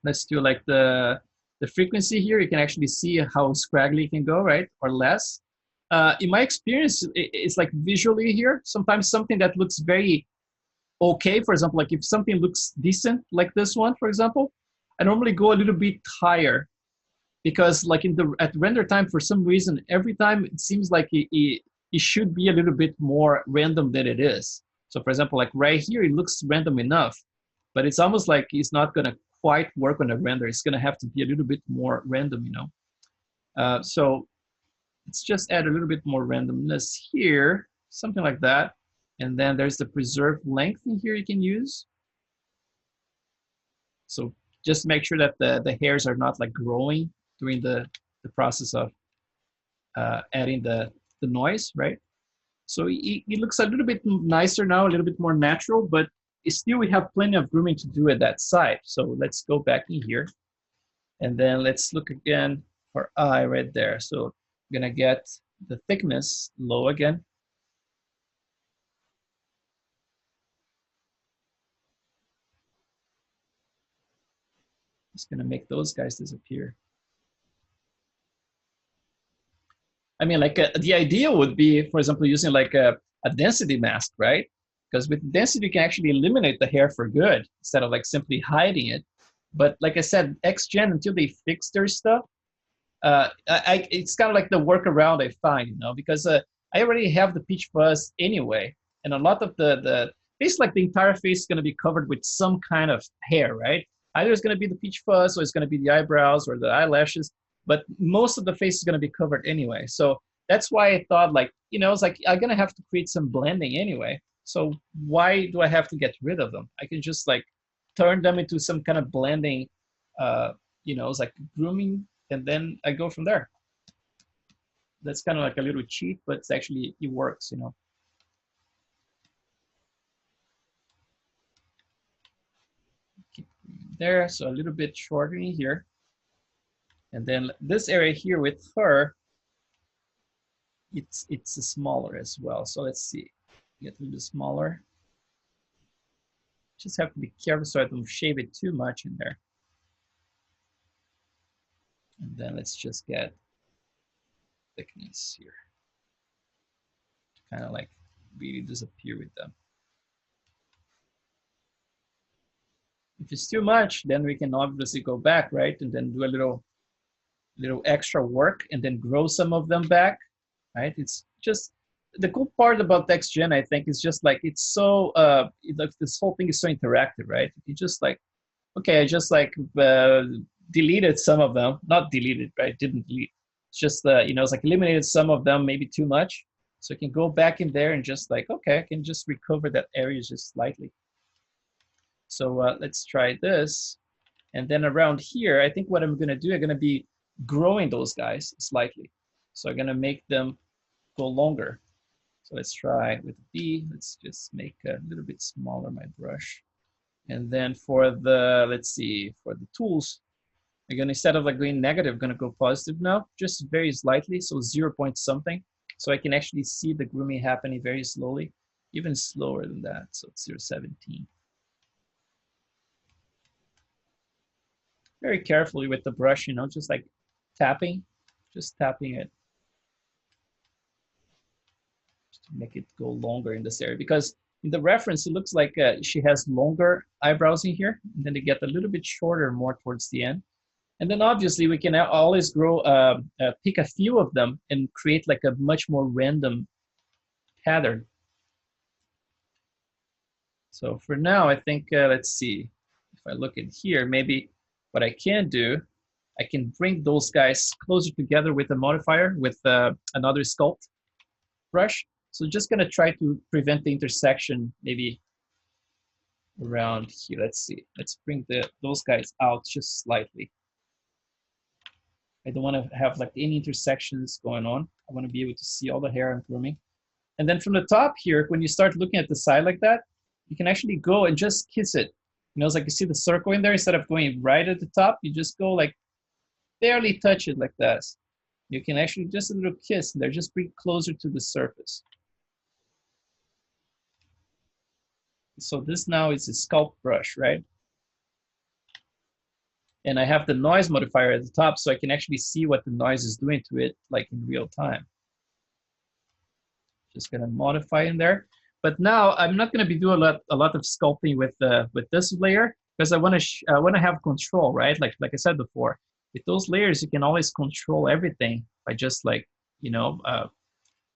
Let's do like the frequency here. You can actually see how scraggly it can go, right? Or less. In my experience, it's like visually here, sometimes something that looks very okay, for example, like if something looks decent, like this one, for example, I normally go a little bit higher, because like at render time, for some reason, every time it seems like it should be a little bit more random than it is. So for example, like right here, it looks random enough, but it's almost like it's not gonna quite work on a render. It's gonna have to be a little bit more random, you know? So let's just add a little bit more randomness here, something like that. And then there's the preserved length in here you can use. So just make sure that the hairs are not like growing during the process of adding the noise, right? So it looks a little bit nicer now, a little bit more natural, but still we have plenty of grooming to do at that side. So let's go back in here, and then let's look again for eye right there. So I'm gonna get the thickness low again. Just gonna make those guys disappear. I mean, like the idea would be, for example, using like a density mask, right? Because with density, you can actually eliminate the hair for good instead of like simply hiding it. But like I said, XGen, until they fix their stuff, it's kind of like the workaround I find, you know, because I already have the peach fuzz anyway. And a lot of basically like the entire face is going to be covered with some kind of hair, right? Either it's going to be the peach fuzz, or it's going to be the eyebrows or the eyelashes, but most of the face is going to be covered anyway. So that's why I thought, like, you know, it's like I'm going to have to create some blending anyway. So why do I have to get rid of them? I can just like turn them into some kind of blending, you know, it's like grooming, and then I go from there. That's kind of like a little cheat, but it's actually, it works, you know. Keep there, so a little bit shorter in here. And then this area here with her, it's smaller as well. So let's see, get a little bit smaller. Just have to be careful so I don't shave it too much in there. And then let's just get thickness here. Kind of like really disappear with them. If it's too much, then we can obviously go back, right? And then do a little extra work and then grow some of them back, right? It's just, the cool part about XGen, I think, is just like, it's so, this whole thing is so interactive, right? You just like, okay, I just like deleted some of them, not deleted, right? Didn't delete. It's just, you know, it's like eliminated some of them, maybe too much. So I can go back in there and just like, okay, I can just recover that area just slightly. So let's try this. And then around here, I think what I'm gonna do, I'm gonna be growing those guys slightly. So I'm gonna make them go longer. So let's try with B. Let's just make a little bit smaller my brush. And then for the, let's see, for the tools, I'm gonna, instead of like going negative, I'm gonna go positive now, just very slightly, so 0 point something. So I can actually see the grooming happening very slowly, even slower than that. So it's 0.17. Very carefully with the brush, you know, just like tapping, just tapping it. Just to make it go longer in this area, because in the reference, it looks like she has longer eyebrows in here, and then they get a little bit shorter more towards the end. And then obviously we can always grow, pick a few of them and create like a much more random pattern. So for now, I think, let's see, if I look at here, maybe what I can do, I can bring those guys closer together with a modifier, with another sculpt brush. So just gonna try to prevent the intersection maybe around here. Let's see, let's bring those guys out just slightly. I don't want to have like any intersections going on. I want to be able to see all the hair I'm grooming. And then from the top here, when you start looking at the side like that, you can actually go and just kiss it. You know, it's like you see the circle in there, instead of going right at the top, you just go like barely touch it like this. You can actually just a little kiss and they're just bring closer to the surface. So this now is a sculpt brush, right? And I have the noise modifier at the top, so I can actually see what the noise is doing to it, like in real time. Just gonna modify in there. But now I'm not gonna be doing a lot of sculpting with this layer, because I wanna have control, right? Like I said before, with those layers, you can always control everything by just like, you know,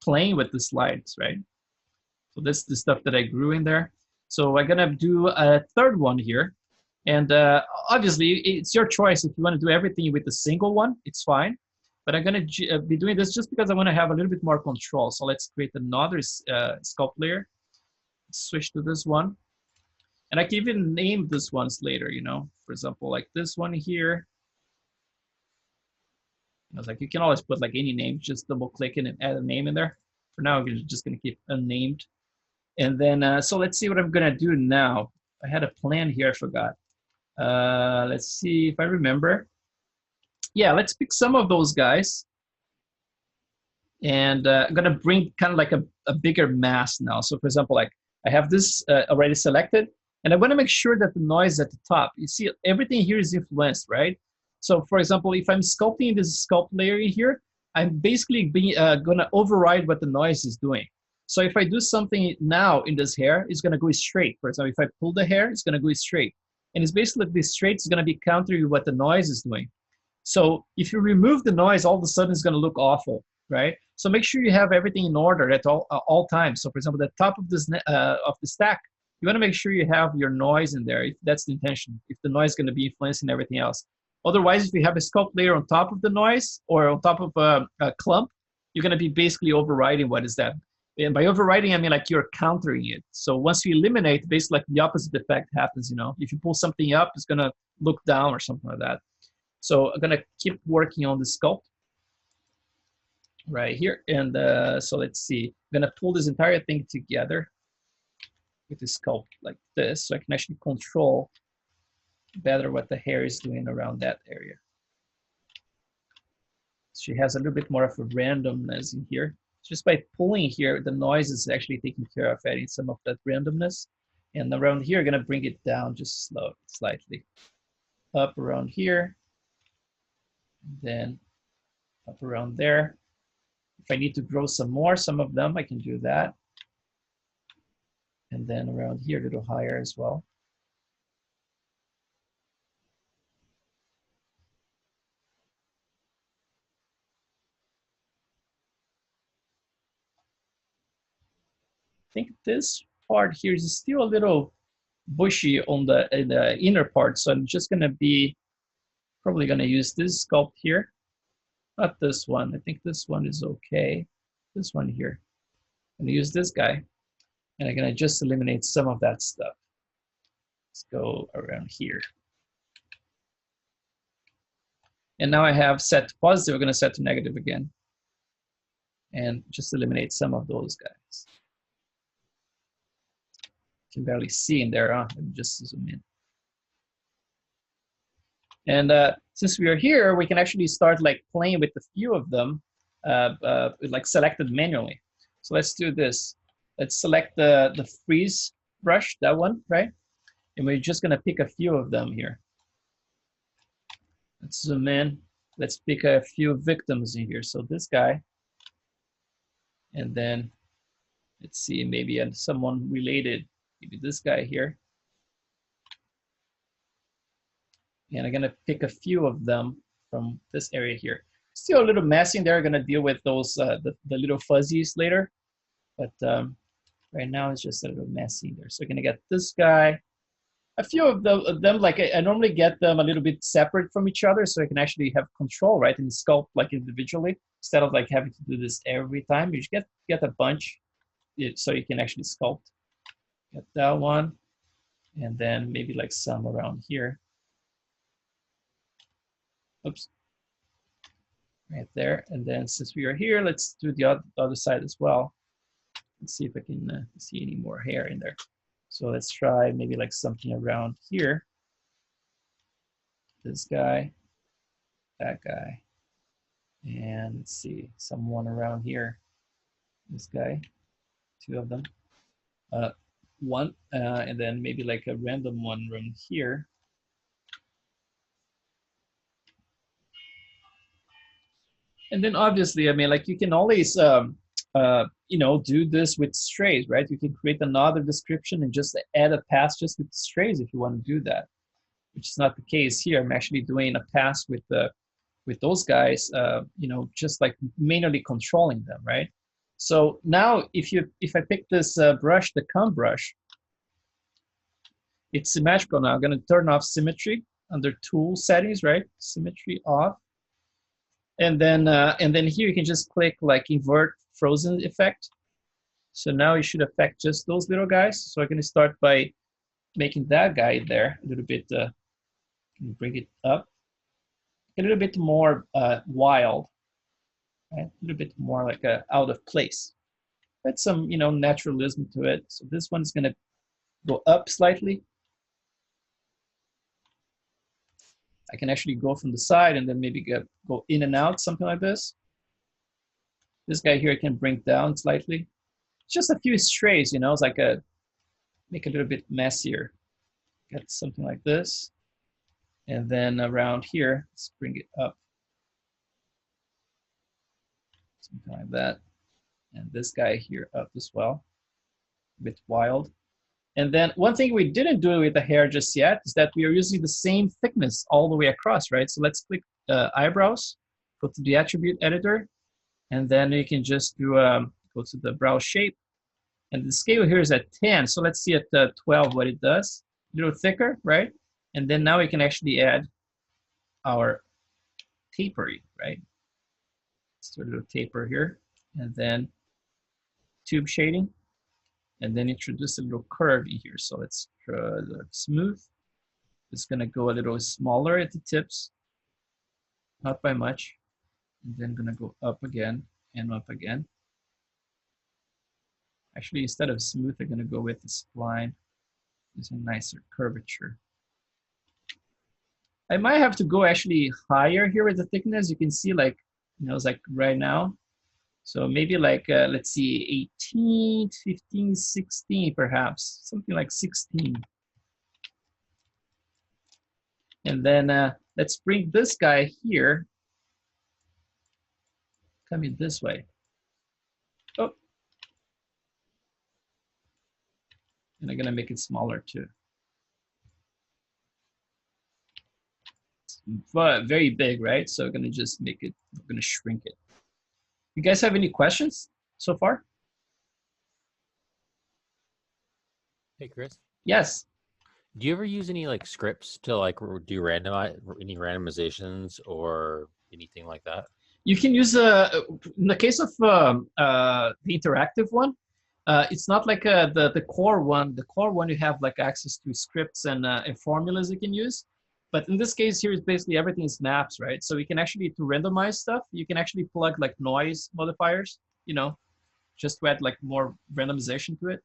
playing with the slides, right? So this is the stuff that I grew in there. So I'm gonna do a third one here. And obviously, it's your choice. If you want to do everything with a single one, it's fine. But I'm going to be doing this just because I want to have a little bit more control. So let's create another sculpt layer. Switch to this one. And I can even name this ones later, you know. For example, like this one here. I was like, you can always put like any name. Just double click it and add a name in there. For now, I'm just going to keep unnamed. And then, so let's see what I'm going to do now. I had a plan here, I forgot. Let's see if I remember. Yeah, let's pick some of those guys. And I'm gonna bring kind of like a bigger mass now. So for example, like I have this already selected, and I wanna make sure that the noise at the top, you see everything here is influenced, right? So for example, if I'm sculpting this sculpt layer in here, I'm basically gonna override what the noise is doing. So if I do something now in this hair, it's gonna go straight. For example, if I pull the hair, it's gonna go straight. And it's basically this straight is gonna be countering what the noise is doing. So if you remove the noise, all of a sudden it's gonna look awful, right? So make sure you have everything in order at all times. So for example, the top of this of the stack, you wanna make sure you have your noise in there, if that's the intention, if the noise is gonna be influencing everything else. Otherwise, if you have a sculpt layer on top of the noise or on top of a clump, you're gonna be basically overriding what is that. and by overriding, I mean like you're countering it. So once you eliminate, basically like the opposite effect happens, you know. If you pull something up, it's gonna look down or something like that. So I'm gonna keep working on the sculpt right here. And so let's see, I'm gonna pull this entire thing together with the sculpt like this, so I can actually control better what the hair is doing around that area. She has a little bit more of a randomness in here. Just by pulling here, the noise is actually taking care of adding some of that randomness. And around here, I'm gonna bring it down just slightly. Up around here, then up around there. If I need to grow some of them, I can do that. And then around here, a little higher as well. I think this part here is still a little bushy on in the inner part, so I'm just gonna be probably gonna use this sculpt here, not this one. I think this one is okay. This one here. I'm gonna use this guy, and I'm gonna just eliminate some of that stuff. Let's go around here. And now I have set to positive, we're gonna set to negative again. And just eliminate some of those guys. You can barely see in there, huh? Let me just zoom in. And since we are here, we can actually start like playing with a few of them, like selected manually. So let's do this. Let's select the freeze brush, that one, right? And we're just gonna pick a few of them here. Let's zoom in. Let's pick a few victims in here. So this guy, and then let's see, maybe someone related, maybe this guy here. And I'm gonna pick a few of them from this area here. Still a little messy in there. I'm gonna deal with those, the little fuzzies later. But right now it's just a little messy in there. So I'm gonna get this guy. A few of them, like I normally get them a little bit separate from each other so I can actually have control, right, and sculpt like individually instead of like having to do this every time. You just get a bunch so you can actually sculpt. Get that one, and then maybe like some around here. Oops. Right there. And then since we are here, let's do the other side as well. Let's see if I can see any more hair in there. So let's try maybe like something around here. This guy, that guy. And let's see, someone around here. This guy, two of them. One, and then maybe like a random one around here. And then obviously, I mean, like you can always, you know, do this with strays, right? You can create another description and just add a pass just with strays if you want to do that, which is not the case here. I'm actually doing a pass with those guys, you know, just like manually controlling them, right? So now if I pick this brush, the comb brush, it's symmetrical now. I'm going to turn off symmetry under tool settings, right? Symmetry off. And then here you can just click like invert frozen effect. So now it should affect just those little guys. So I'm going to start by making that guy there a little bit, bring it up, a little bit more wild, right? A little bit more like out of place. Add some, you know, naturalism to it. So this one's going to go up slightly. I can actually go from the side and then maybe go in and out, something like this. This guy here I can bring down slightly. Just a few strays, you know, it's like make a little bit messier. Get something like this. And then around here, let's bring it up. Something like that. And this guy here up as well. A bit wild. And then one thing we didn't do with the hair just yet is that we are using the same thickness all the way across, right? So let's click eyebrows, go to the attribute editor, and then you can just do go to the brow shape. And the scale here is at 10. So let's see at 12 what it does. A little thicker, right? And then now we can actually add our tapering, right? Let's do a little taper here. And then tube shading, and then introduce a little curve in here. So let's draw the smooth. It's gonna go a little smaller at the tips, not by much. And then gonna go up again and up again. Actually, instead of smooth, I'm gonna go with the spline. There's a nicer curvature. I might have to go actually higher here with the thickness. You can see like, it's like right now. So maybe like, let's see, 18, 15, 16 perhaps, something like 16. And then let's bring this guy here, coming this way. Oh. And I'm gonna make it smaller too. But very big, right? So we're gonna just make it, we're gonna shrink it. You guys have any questions so far? Hey, Chris. Yes. Do you ever use any like scripts to like do any randomizations or anything like that? You can use in the case of the interactive one, it's not like the core one. The core one you have like access to scripts and formulas you can use. But in this case here is basically everything is maps, right? So we can actually, to randomize stuff, you can actually plug like noise modifiers, just to add like more randomization to it.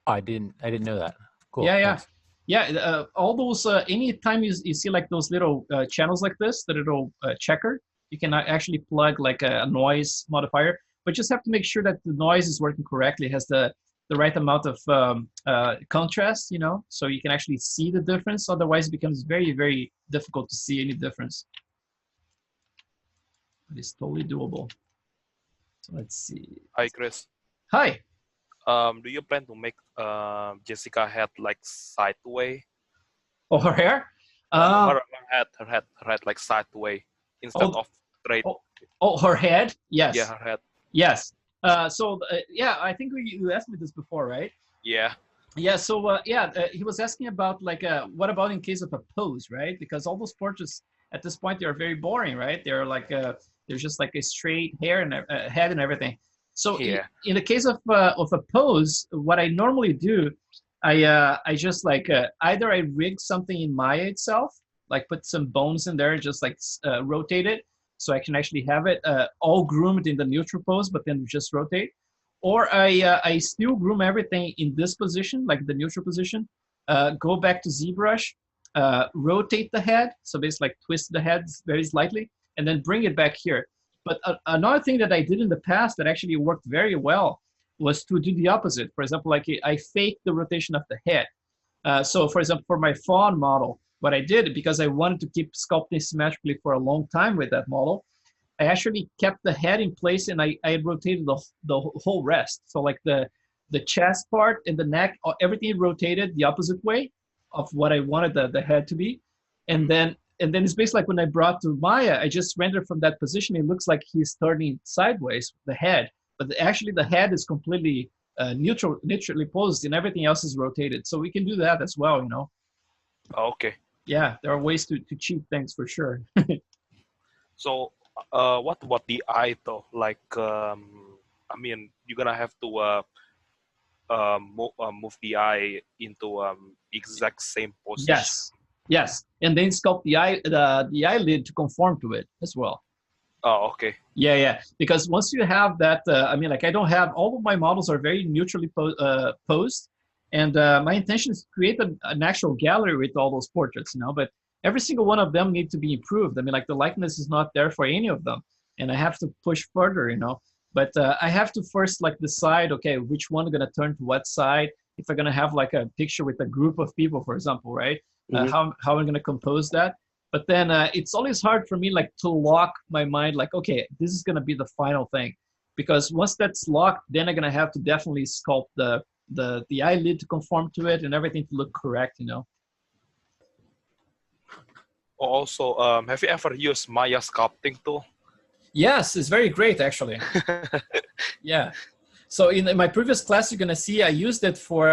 I didn't know that. Cool. Yeah, yeah. Thanks. Yeah, all those, anytime you see like those little channels like this, the little checker, you can actually plug like a noise modifier, but just have to make sure that the noise is working correctly, has the right amount of contrast, so you can actually see the difference. Otherwise, it becomes very, very difficult to see any difference. But it's totally doable. So let's see. Hi, Chris. Hi. Do you plan to make Jessica head like sideways? Oh, her hair? Her head like sideways instead of straight. Oh, her head? Yes. Yeah, her head. Yes. Yeah, I think you asked me this before, right? Yeah. Yeah. So he was asking about like what about in case of a pose, right? Because all those portraits at this point they are very boring, right? They're like there's just like a straight hair and head and everything. So yeah. in the case of a pose, what I normally do, I just like either I rig something in Maya itself, like put some bones in there, just like rotate it, so I can actually have it all groomed in the neutral pose, but then just rotate. Or I still groom everything in this position, like the neutral position, go back to ZBrush, rotate the head, so basically like twist the head very slightly, and then bring it back here. But another thing that I did in the past that actually worked very well was to do the opposite. For example, like I faked the rotation of the head. So for example, for my fawn model, what I did, because I wanted to keep sculpting symmetrically for a long time with that model, I actually kept the head in place and I rotated the whole rest. So like the chest part and the neck, everything rotated the opposite way of what I wanted the head to be. And then it's basically like when I brought to Maya, I just rendered from that position. It looks like he's turning sideways, the head, but actually the head is completely neutrally posed and everything else is rotated. So we can do that as well, Okay. Yeah, there are ways to cheat things for sure. So what about the eye though? Like, I mean, you're gonna have to move the eye into exact same position. Yes, and then sculpt the eyelid to conform to it as well. Oh, okay. Yeah. Because once you have that, I mean, like I don't have, all of my models are very neutrally posed, and my intention is to create an actual gallery with all those portraits, but every single one of them need to be improved. I mean, like the likeness is not there for any of them, and I have to push further, But I have to first like decide, okay, which one I'm gonna turn to what side. If I'm gonna have like a picture with a group of people, for example, right? How I'm gonna compose that. But then it's always hard for me like to lock my mind, like, okay, this is gonna be the final thing, because once that's locked, then I'm gonna have to definitely sculpt the eyelid to conform to it and everything to look correct, Also, have you ever used Maya sculpting tool? Yes, it's very great actually. Yeah. So in my previous class, you're gonna see I used it for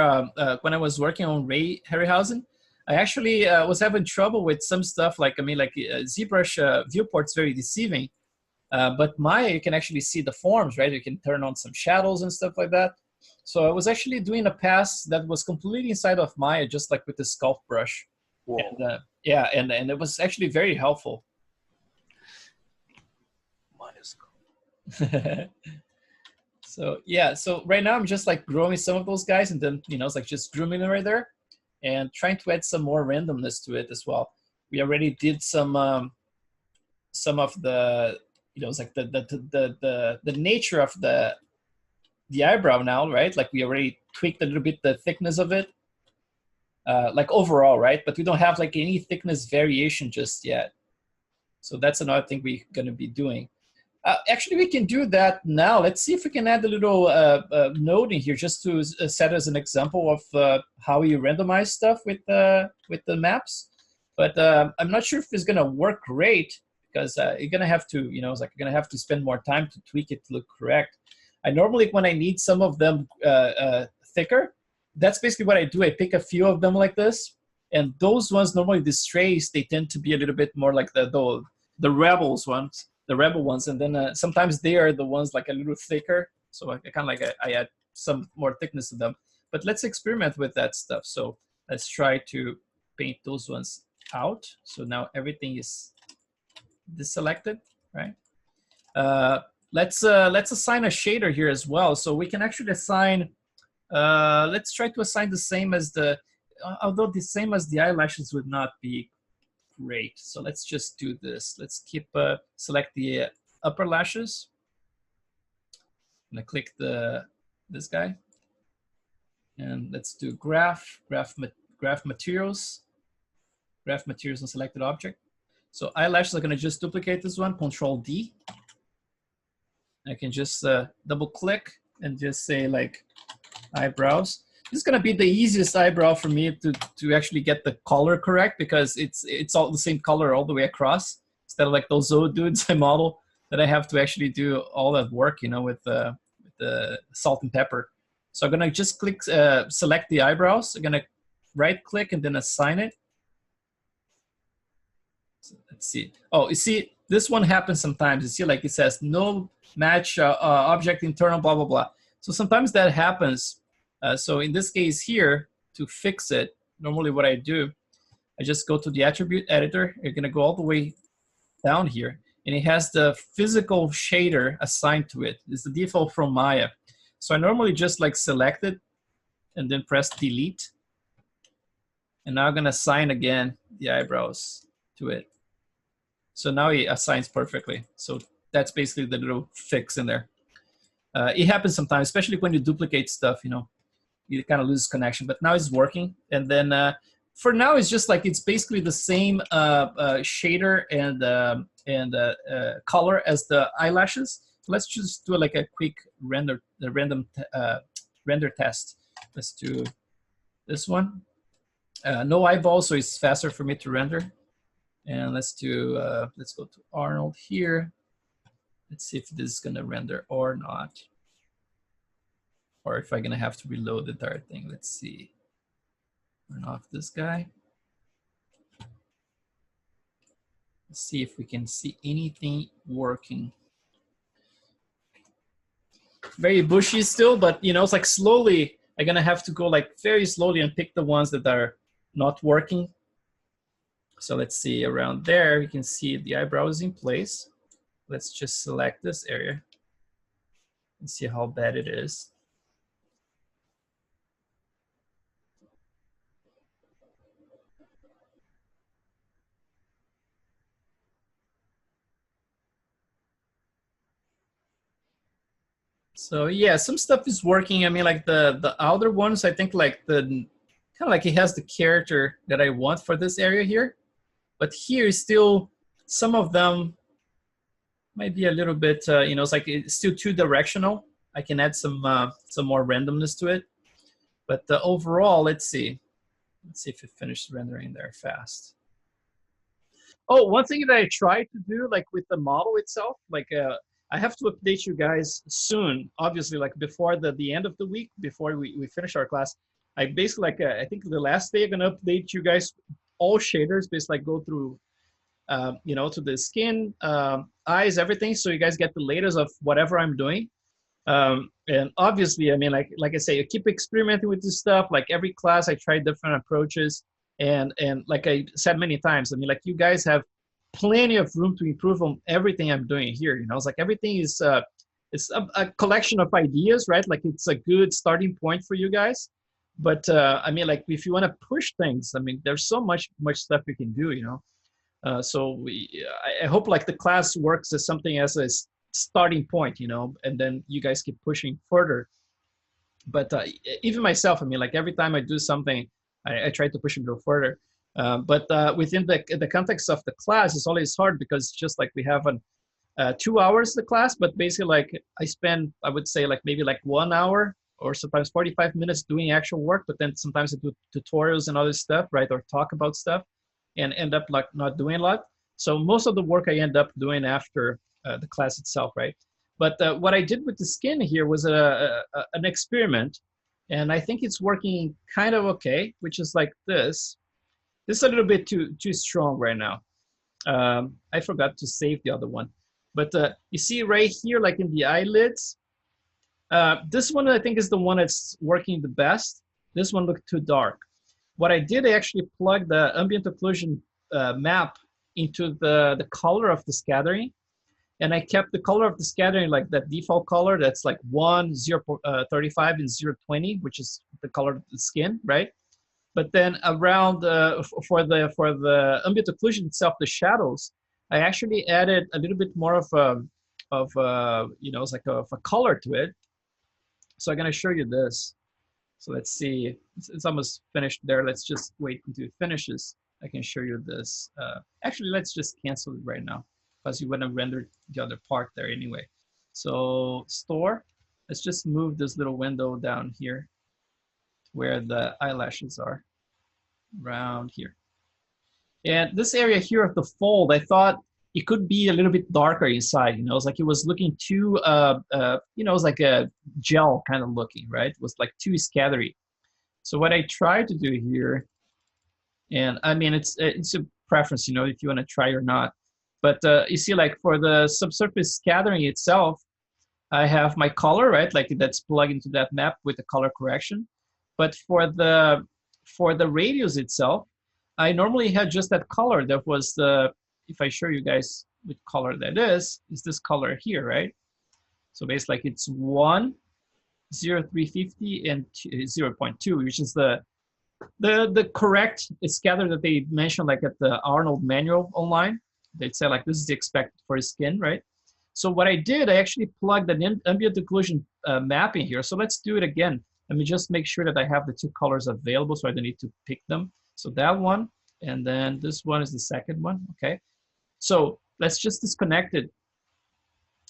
when I was working on Ray Harryhausen. I actually was having trouble with some stuff, like ZBrush viewport's very deceiving. But Maya, you can actually see the forms, right? You can turn on some shadows and stuff like that. So I was actually doing a pass that was completely inside of Maya, just like with the sculpt brush. Whoa. And, yeah, and it was actually very helpful. So yeah, so right now I'm just like growing some of those guys, and then it's like just grooming them right there, and trying to add some more randomness to it as well. We already did some of the it's like the nature of the eyebrow now, right? Like we already tweaked a little bit the thickness of it, like overall, right? But we don't have like any thickness variation just yet. So that's another thing we're gonna be doing. Actually, we can do that now. Let's see if we can add a little node in here just to set as an example of how you randomize stuff with the maps. But I'm not sure if it's gonna work great because you're gonna have to, it's like you're gonna have to spend more time to tweak it to look correct. I normally, when I need some of them thicker, that's basically what I do. I pick a few of them like this, and those ones normally the strays, they tend to be a little bit more like the rebels ones. The rebel ones, and then sometimes they are the ones like a little thicker, so I kind of like I add some more thickness to them. But let's experiment with that stuff. So let's try to paint those ones out. So now everything is deselected, right? Let's assign a shader here as well. So we can actually assign. Let's try to assign the same as although the same as the eyelashes would not be great. So let's just do this. Let's keep select the upper lashes. I'm gonna click this guy, and let's do graph materials on selected object. So eyelashes are gonna just duplicate this one. Control D. I can just double click and just say like eyebrows. This is gonna be the easiest eyebrow for me to actually get the color correct, because it's all the same color all the way across, instead of like those old dudes I model that I have to actually do all that work, with the salt and pepper. So I'm gonna just click select the eyebrows. I'm gonna right click and then assign it. So let's see. Oh, you see this one happens sometimes. You see like it says no match object internal blah blah blah. So sometimes that happens. So in this case here, to fix it, normally what I do, I just go to the attribute editor. You're gonna go all the way down here, and it has the physical shader assigned to it. It's the default from Maya. So I normally just like select it and then press delete. And now I'm gonna assign again the eyebrows to it. So now it assigns perfectly. So that's basically the little fix in there. It happens sometimes, especially when you duplicate stuff, you kind of lose connection, but now it's working. And then for now, it's just like it's basically the same shader and color as the eyelashes. So let's just do like a quick random render test. Let's do this one. No eyeball, so it's faster for me to render. And let's go to Arnold here. Let's see if this is gonna render or not, or if I'm gonna have to reload the entire thing. Let's see. Turn off this guy. Let's see if we can see anything working. Very bushy still, but it's like slowly, I'm gonna have to go like very slowly and pick the ones that are not working. So let's see, around there, you can see the eyebrow is in place. Let's just select this area and see how bad it is. So yeah, some stuff is working. I mean, like the outer ones, I think like kind of like it has the character that I want for this area here. But here still, some of them might be a little bit, it's like it's still too directional. I can add some more randomness to it. But overall, let's see if it finished rendering there fast. Oh, one thing that I tried to do, like with the model itself, like I have to update you guys soon, obviously, like before the end of the week, before we finish our class. I basically, like, I think the last day I'm gonna update you guys all shaders, basically like go through you know, to the skin, eyes, everything. So you guys get the latest of whatever I'm doing. And obviously, I mean, like I say, I keep experimenting with this stuff. Like every class, I try different approaches. And like I said many times, I mean, like you guys have plenty of room to improve on everything I'm doing here. You know, it's like everything is it's a collection of ideas, right? Like it's a good starting point for you guys. But I mean, like if you want to push things, I mean, there's so much stuff you can do. You know. So I hope like the class works as something as a starting point, you know, and then you guys keep pushing further. But even myself, I mean, like every time I do something, I try to push it a little further. But within the context of the class, it's always hard because just like we have 2 hours the class, but basically like I spend, I would say like maybe like 1 hour or sometimes 45 minutes doing actual work, but then sometimes I do tutorials and other stuff, right? Or talk about stuff and end up like not doing a lot. So most of the work I end up doing after the class itself, right? But what I did with the skin here was an experiment, and I think it's working kind of okay, which is like this. This is a little bit too strong right now. I forgot to save the other one. But you see right here, like in the eyelids, this one I think is the one that's working the best. This one looked too dark. What I did, I actually plugged the ambient occlusion map into the color of the scattering. And I kept the color of the scattering like that default color that's like 1, 0, 35, and 0, 20, which is the color of the skin, right? But then around for the ambient occlusion itself, the shadows, I actually added a little bit more of you know, it's like of a color to it. So I'm gonna show you this. So let's see, it's almost finished there. Let's just wait until it finishes. I can show you this. Actually, let's just cancel it right now because you wouldn't have rendered the other part there anyway. So store, let's just move this little window down here where the eyelashes are, around here. And this area here of the fold, I thought it could be a little bit darker inside, you know, it's like it was looking too, you know, it was like a gel kind of looking, right? It was like too scattery. So what I tried to do here, and I mean, it's a preference, you know, if you want to try or not. But you see, like for the subsurface scattering itself, I have my color, right? Like that's plugged into that map with the color correction. But for the radius itself, I normally had just that color that was the, if I show you guys what color that is this color here, right? So basically like it's 1, 0, 350, and 0.2, which is the correct scatter that they mentioned like at the Arnold manual online. They'd say like this is the expected for his skin, right? So what I did, I actually plugged an ambient occlusion mapping here. So let's do it again. Let me just make sure that I have the 2 colors available so I don't need to pick them. So that one, and then this one is the second one, okay? So let's just disconnect it.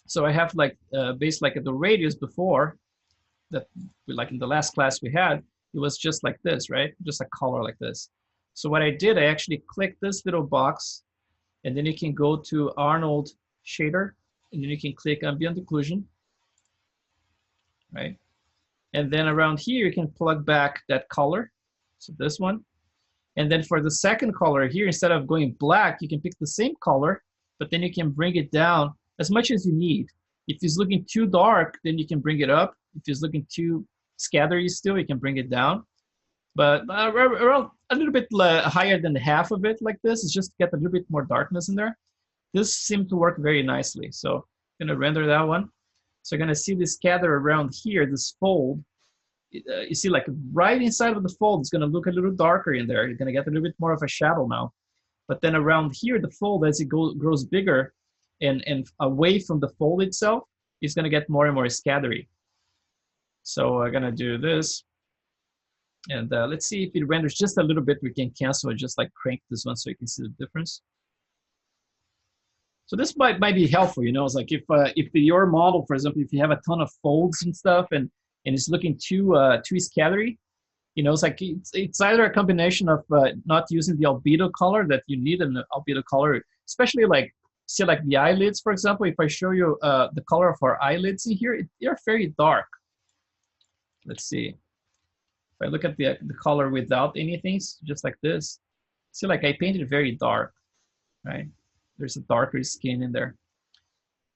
So I have like basically like the radius before that, like in the last class we had, it was just like this, right? Just a color like this. So what I did, I actually clicked this little box, and then you can go to Arnold shader, and then you can click ambient occlusion, right? And then around here, you can plug back that color. So this one. And then for the second color here, instead of going black, you can pick the same color, but then you can bring it down as much as you need. If it's looking too dark, then you can bring it up. If it's looking too scattery still, you can bring it down. But around a little bit higher than half of it like this is just to get a little bit more darkness in there. This seemed to work very nicely. So I'm gonna render that one. So you're gonna see this scatter around here, this fold. You see like right inside of the fold, it's gonna look a little darker in there. You're gonna get a little bit more of a shadow now. But then around here, the fold, as it grows bigger and away from the fold itself, it's gonna get more and more scattery. So I'm gonna do this. And let's see if it renders just a little bit. We can cancel it, just like crank this one so you can see the difference. So this might be helpful, you know. It's like if your model, for example, if you have a ton of folds and stuff, and it's looking too scattery, you know, it's like it's either a combination of not using the albedo color that you need an albedo color, especially like see like the eyelids, for example. If I show you the color of our eyelids in here, they're very dark. Let's see. If I look at the color without anything, just like this, see like I painted it very dark, right? There's a darker skin in there.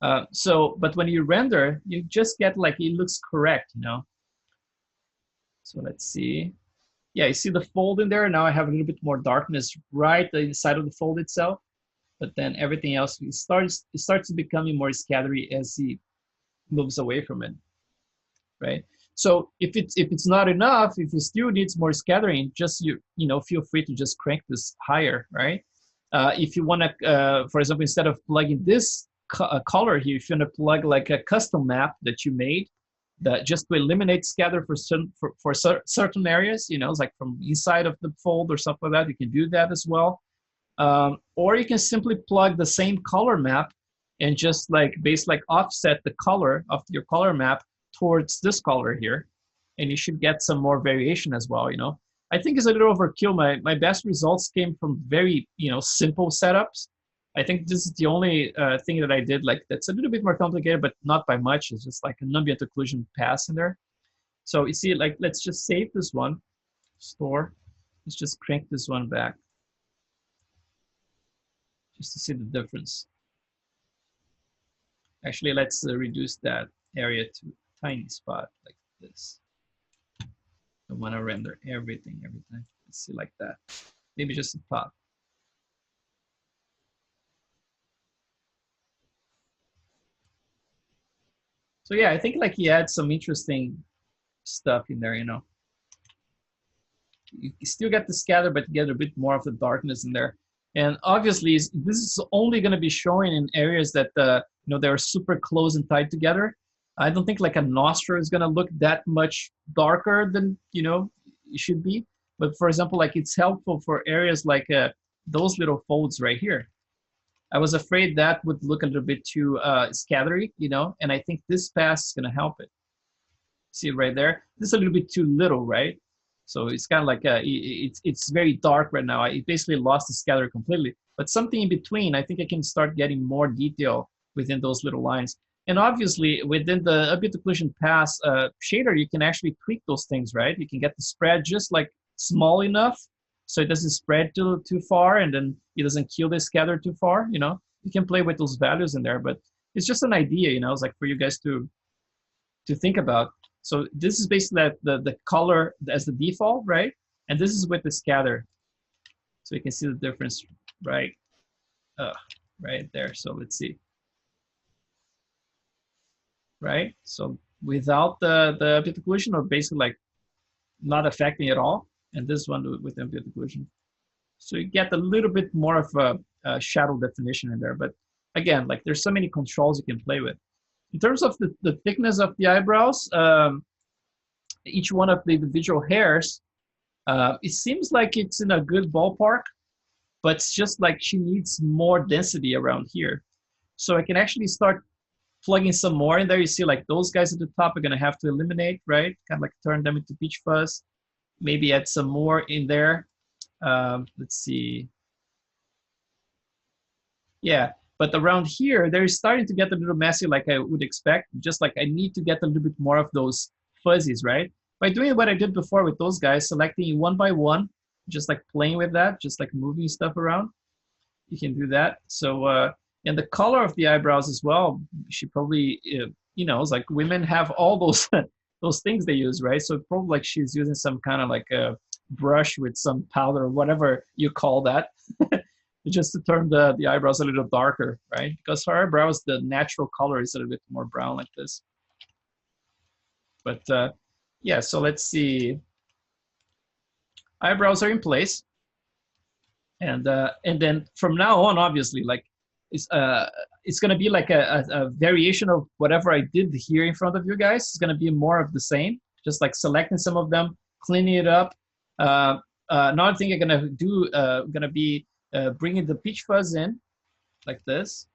But when you render, you just get like, it looks correct, you know? So let's see. Yeah, you see the fold in there. Now I have a little bit more darkness right inside of the fold itself, but then everything else, it starts becoming more scattery as he moves away from it, right? So if it's not enough, if it still needs more scattering, just you know, feel free to just crank this higher, right? If you want to, for example, instead of plugging this color here, if you want to plug like a custom map that you made, that just to eliminate scatter for certain areas, you know, it's like from inside of the fold or something like that, you can do that as well. Or you can simply plug the same color map and just like offset the color of your color map towards this color here, and you should get some more variation as well, you know. I think it's a little overkill. My best results came from very, you know, simple setups. I think this is the only thing that I did like that's a little bit more complicated, but not by much. It's just like an ambient occlusion pass in there. So you see, like, let's just save this one, store. Let's just crank this one back just to see the difference. Actually, let's reduce that area to a tiny spot like this. I want to render everything every time. Let's see, like that. Maybe just a top. So yeah, I think like he had some interesting stuff in there, you know. You still get the scatter, but you get a bit more of the darkness in there. And obviously, this is only going to be showing in areas that you know, they're super close and tight together. I don't think like a nostril is going to look that much darker than, you know, it should be. But for example, like it's helpful for areas like those little folds right here. I was afraid that would look a little bit too scattery, you know, and I think this pass is going to help it. See it right there? This is a little bit too little, right? So it's kind of like it's very dark right now. I basically lost the scatter completely. But something in between, I think I can start getting more detail within those little lines. And obviously, within the ambient occlusion pass shader, you can actually tweak those things, right? You can get the spread just like small enough so it doesn't spread too far, and then it doesn't kill the scatter too far, you know? You can play with those values in there, but it's just an idea, you know? It's like for you guys to think about. So this is basically the color as the default, right? And this is with the scatter. So you can see the difference right there. So let's see. Right? So without the ambient occlusion, or basically like not affecting at all. And this one with ambient occlusion. So you get a little bit more of a shadow definition in there. But again, like there's so many controls you can play with. In terms of the thickness of the eyebrows, each one of the individual hairs, it seems like it's in a good ballpark, but it's just like she needs more density around here. So I can actually start plugging some more in there. You see like those guys at the top are gonna have to eliminate, right? Kind of like turn them into peach fuzz. Maybe add some more in there. Let's see. Yeah, but around here, they're starting to get a little messy like I would expect. Just like I need to get a little bit more of those fuzzies, right? By doing what I did before with those guys, selecting one by one, just like playing with that, just like moving stuff around, you can do that. So, and the color of the eyebrows as well, she probably, you know, it's like women have all those those things they use, right? So probably like she's using some kind of like a brush with some powder or whatever you call that, just to turn the eyebrows a little darker, right? Because her eyebrows, the natural color is a little bit more brown like this. But yeah, so let's see. Eyebrows are in place. And then from now on, obviously, like it's going to be like a variation of whatever I did here in front of you guys. It's going to be more of the same, just like selecting some of them, cleaning it up. Another thing I'm going to do, going to be bringing the peach fuzz in like this.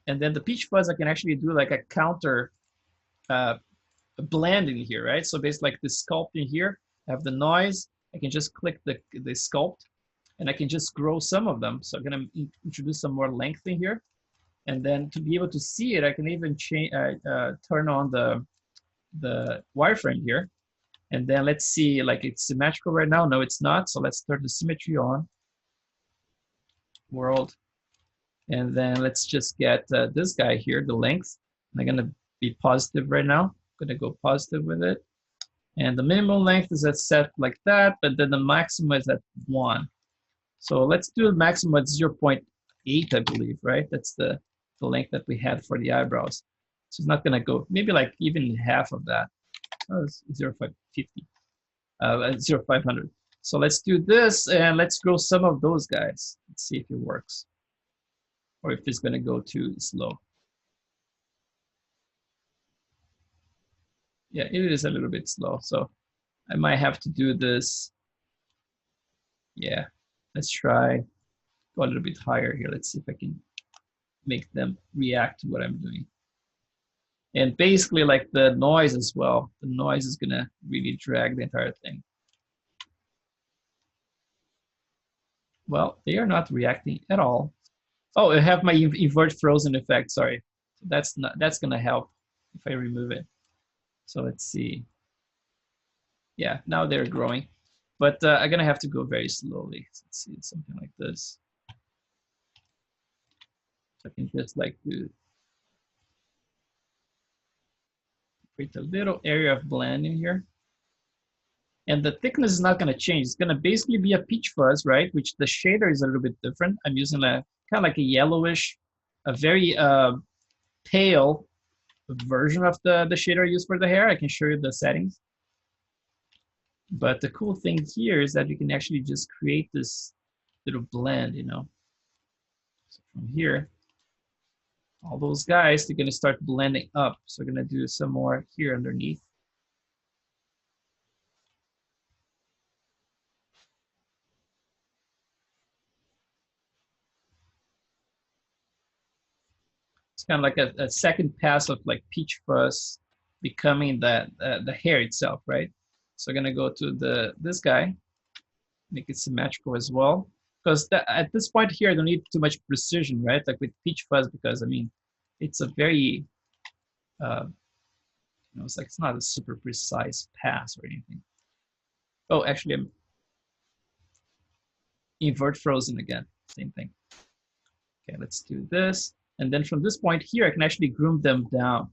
And then the peach fuzz, I can actually do like a counter blending here, right? So basically like the sculpting here, I have the noise. I can just click the sculpt, and I can just grow some of them. So I'm gonna introduce some more length in here. And then to be able to see it, I can even change, turn on the wireframe here. And then let's see, like it's symmetrical right now. No, it's not. So let's turn the symmetry on. World. And then let's just get this guy here, the length. I'm gonna be positive right now. I'm gonna go positive with it. And the minimum length is set like that, but then the maximum is at 1. So let's do the maximum at 0.8, I believe, right? That's the length that we had for the eyebrows. So it's not gonna go, maybe like even half of that. Oh, 0.550, 0.500. So let's do this and let's grow some of those guys. Let's see if it works or if it's gonna go too slow. Yeah, it is a little bit slow. So I might have to do this. Yeah, let's try go a little bit higher here. Let's see if I can make them react to what I'm doing. And basically like the noise as well. The noise is gonna really drag the entire thing. Well, they are not reacting at all. Oh, I have my invert frozen effect, sorry. So that's gonna help if I remove it. So let's see. Yeah, now they're growing. But I'm gonna have to go very slowly. So let's see, something like this. So I can just like do create a little area of blend in here. And the thickness is not going to change. It's going to basically be a peach fuzz, right? Which the shader is a little bit different. I'm using a kind of like a yellowish, a very pale version of the shader I use for the hair. I can show you the settings. But the cool thing here is that you can actually just create this little blend, you know. So from here, all those guys, they're going to start blending up. So we're going to do some more here underneath. It's kind of like a second pass of like peach fuzz becoming that the hair itself, right? So I'm gonna go to this guy, make it symmetrical as well, because at this point here I don't need too much precision, right? Like with peach fuzz, because I mean, it's a very, you know, it's like it's not a super precise pass or anything. Oh, actually, I'm invert frozen again, same thing. Okay, let's do this. And then from this point here, I can actually groom them down.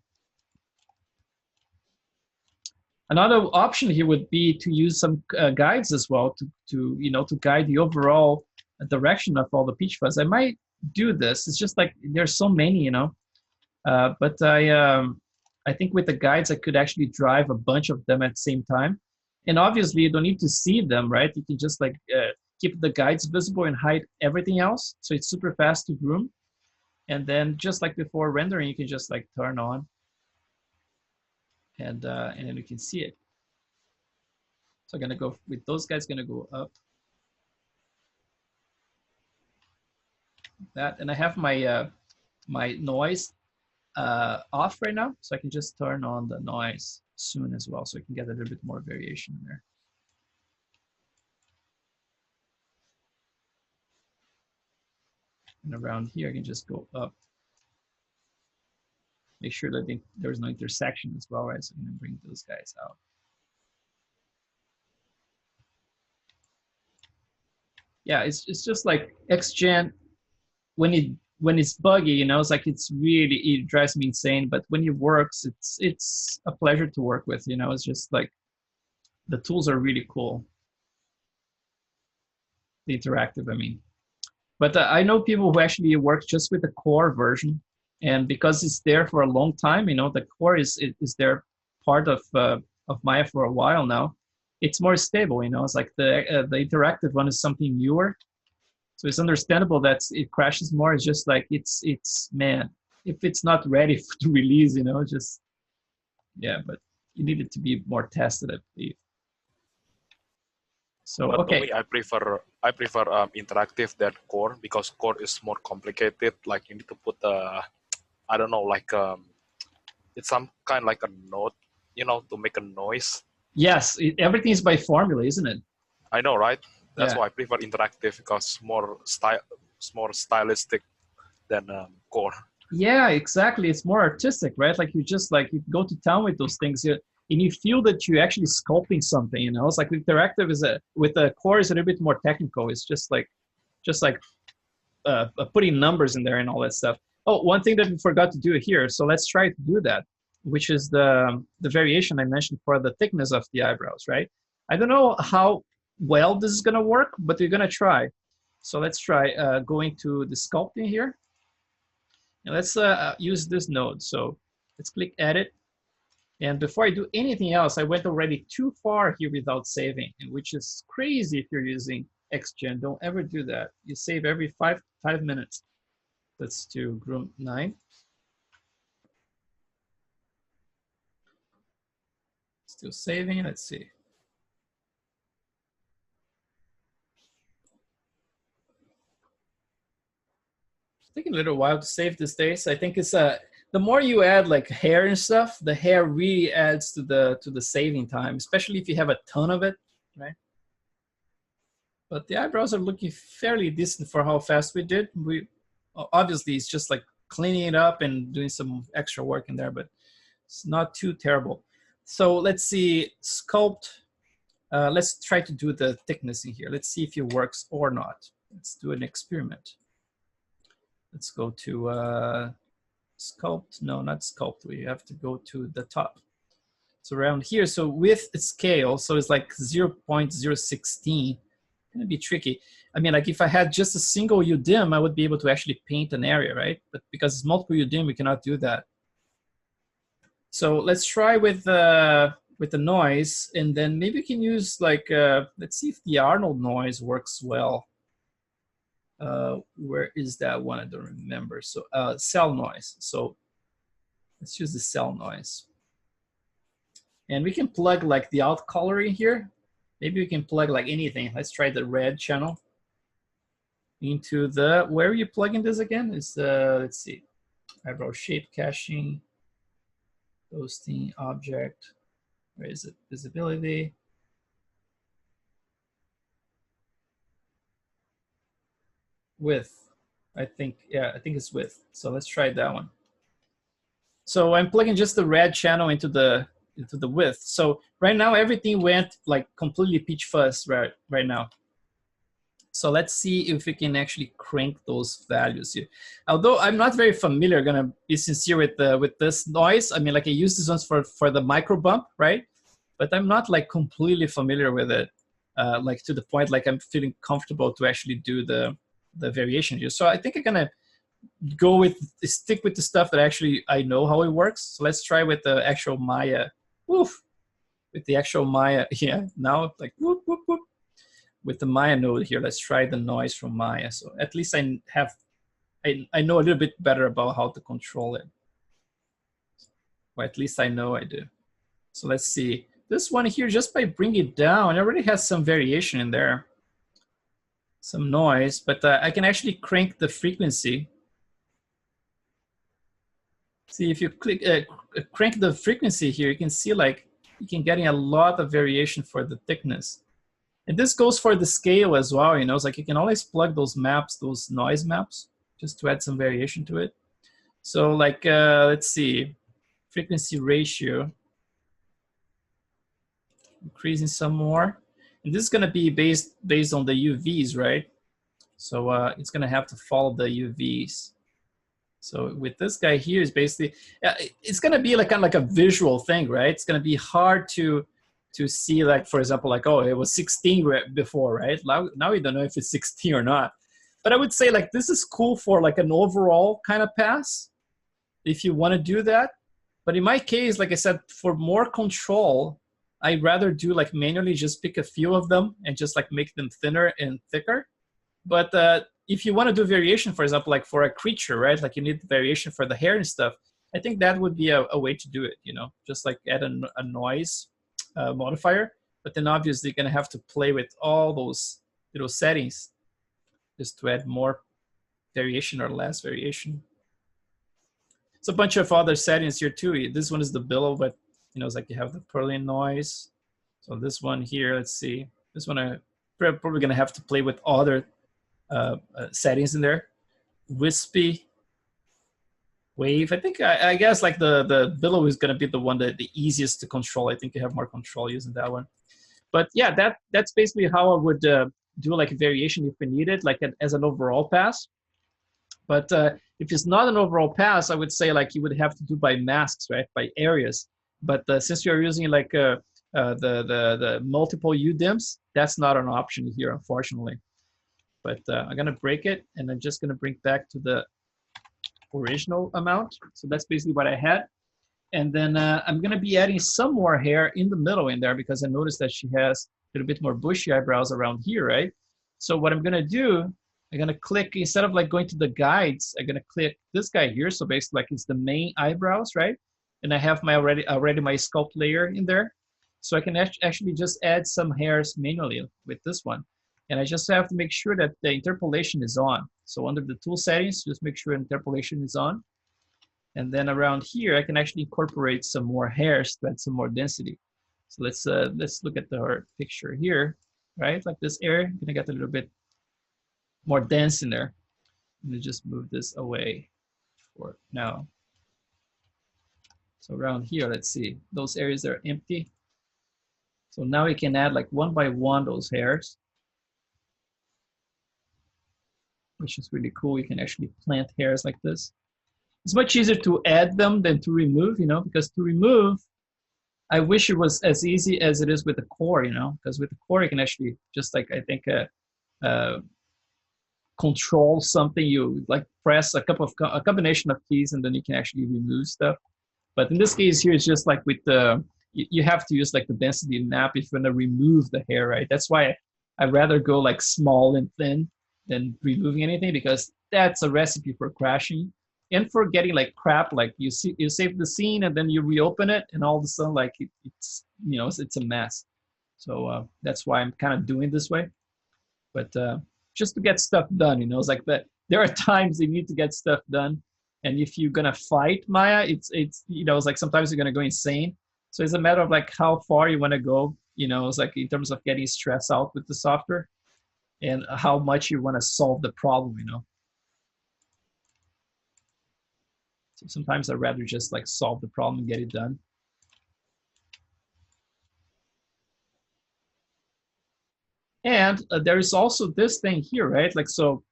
Another option here would be to use some guides as well to you know, to guide the overall direction of all the peach fuzz. I might do this. It's just like there's so many, you know. But I think with the guides, I could actually drive a bunch of them at the same time. And obviously, you don't need to see them, right? You can just like keep the guides visible and hide everything else. So it's super fast to groom. And then just like before rendering, you can just like turn on and then you can see it. So I'm gonna go with those guys, gonna go up. That, and I have my my noise off right now, so I can just turn on the noise soon as well, so I can get a little bit more variation in there. And around here, I can just go up. Make sure that there's no intersection as well, right? So I'm gonna bring those guys out. Yeah, it's just like XGen, when it's buggy, you know, it's like it drives me insane. But when it works, it's a pleasure to work with. You know, it's just like the tools are really cool. The interactive, I mean. But I know people who actually work just with the core version, and because it's there for a long time, you know, the core is there part of Maya for a while now. It's more stable, you know. It's like the interactive one is something newer, so it's understandable that it crashes more. It's just like it's man, if it's not ready to release, you know, just yeah. But you need it to be more tested, I believe. So But okay. to me, I prefer interactive than core, because core is more complicated. Like you need to put I don't know, like it's some kind like a note, you know, to make a noise. Yes, everything is by formula, isn't it? I know, right? That's Yeah. why I prefer interactive, because more stylistic than core. Yeah, exactly. It's more artistic, right? Like you just like you go to town with those things, and you feel that you're actually sculpting something. You know, it's like interactive with the core is a little bit more technical. It's just like putting numbers in there and all that stuff. Oh, one thing that we forgot to do here, so let's try to do that, which is the variation I mentioned for the thickness of the eyebrows, right? I don't know how well this is gonna work, but we're gonna try. So let's try going to the sculpting here. And let's use this node. So let's click edit. And before I do anything else, I went already too far here without saving, which is crazy if you're using XGen. Don't ever do that. You save every five minutes. Let's do group 9. Still saving. Let's see. It's taking a little while to save these days. I think it's the more you add like hair and stuff, the hair really adds to the saving time, especially if you have a ton of it, right? But the eyebrows are looking fairly decent for how fast we did. We obviously it's just like cleaning it up and doing some extra work in there, but it's not too terrible. So let's see, sculpt. Let's try to do the thickness in here. Let's see if it works or not. Let's do an experiment. Let's go to sculpt. No, not sculpt. We have to go to the top. So around here, so with scale, so it's like 0.016. Gonna be tricky. I mean, like if I had just a single UDIM, I would be able to actually paint an area, right? But because it's multiple UDIM, we cannot do that. So let's try with the noise, and then maybe we can use like, let's see if the Arnold noise works well. Where is that one? I don't remember. So cell noise. So let's use the cell noise. And we can plug like the out color in here. Maybe we can plug like anything. Let's try the red channel into the, where are you plugging this again? Is let's see, eyebrow shape caching, posting object. Where is it? Visibility. Width, I think, yeah, I think it's width. So let's try that one. So I'm plugging just the red channel into the width. So right now everything went like completely pitch fuzz right now. So let's see if we can actually crank those values here. Although I'm not very familiar, gonna be sincere with this noise. I mean, like I use this ones for the micro bump, right? But I'm not like completely familiar with it, like to the point like I'm feeling comfortable to actually do the variation here. So I think I'm gonna stick with the stuff that actually I know how it works. So let's try with the actual Maya. Woof. With the actual Maya, yeah. Now like whoop whoop whoop. With the Maya node here, let's try the noise from Maya. So at least I know a little bit better about how to control it. Or at least I know I do. So let's see. This one here, just by bringing it down, it already has some variation in there. Some noise, but I can actually crank the frequency. See, if you click crank the frequency here, you can see like you can getting a lot of variation for the thickness. And this goes for the scale as well, you know, it's like you can always plug those maps, those noise maps, just to add some variation to it. So like, let's see, frequency ratio, increasing some more. And this is gonna be based on the UVs, right? So it's gonna have to follow the UVs. So with this guy here is basically, it's gonna be like kind of like a visual thing, right? It's gonna be hard to see, like, for example, like, oh, it was 16 before, right? Now we don't know if it's 16 or not. But I would say like this is cool for like an overall kind of pass, if you wanna do that. But in my case, like I said, for more control, I'd rather do like manually just pick a few of them and just like make them thinner and thicker. But if you want to do variation, for example, like for a creature, right? Like you need variation for the hair and stuff. I think that would be a way to do it, you know, just like add a noise modifier. But then obviously you're going to have to play with all those little settings just to add more variation or less variation. It's a bunch of other settings here too. This one is the billow, but you know, it's like you have the purling noise. So this one here, let's see. This one I'm probably going to have to play with other settings in there. Wispy, wave. I think I guess like the billow is going to be the one that the easiest to control. I think you have more control using that one. But yeah, that's basically how I would do like a variation if we need it, like as an overall pass. But if it's not an overall pass, I would say like you would have to do by masks, right? By areas. But since you're using like the multiple UDIMs, that's not an option here, unfortunately. But I'm gonna break it, and I'm just gonna bring back to the original amount. So that's basically what I had. And then I'm gonna be adding some more hair in the middle in there because I noticed that she has a little bit more bushy eyebrows around here, right? So what I'm gonna do, I'm gonna click, instead of like going to the guides, I'm gonna click this guy here. So basically like it's the main eyebrows, right? And I have my already my sculpt layer in there. So I can actually just add some hairs manually with this one. And I just have to make sure that the interpolation is on. So under the tool settings, just make sure interpolation is on. And then around here, I can actually incorporate some more hairs to add some more density. So let's look at her picture here, right? Like this area, I'm gonna get a little bit more dense in there. I'm gonna just move this away for now. So around here, let's see, those areas are empty. So now we can add like one by one those hairs, which is really cool. You can actually plant hairs like this. It's much easier to add them than to remove, you know, because to remove, I wish it was as easy as it is with the core, you know, because with the core, you can actually just like, I think, control something. You like press a combination of keys and then you can actually remove stuff. But in this case here, it's just like with the, you have to use like the density map if you're gonna remove the hair, right? That's why I'd rather go like small and thin than removing anything, because that's a recipe for crashing and for getting like crap. Like you save the scene and then you reopen it and all of a sudden like it's, you know, it's a mess. So that's why I'm kind of doing this way. But just to get stuff done, you know, it's like that. There are times you need to get stuff done. And if you're gonna fight Maya, it's you know, it's like sometimes you're gonna go insane. So it's a matter of like how far you want to go. You know, it's like in terms of getting stress out with the software, and how much you want to solve the problem. You know. So sometimes I'd rather just like solve the problem and get it done. And there is also this thing here, right? Like so.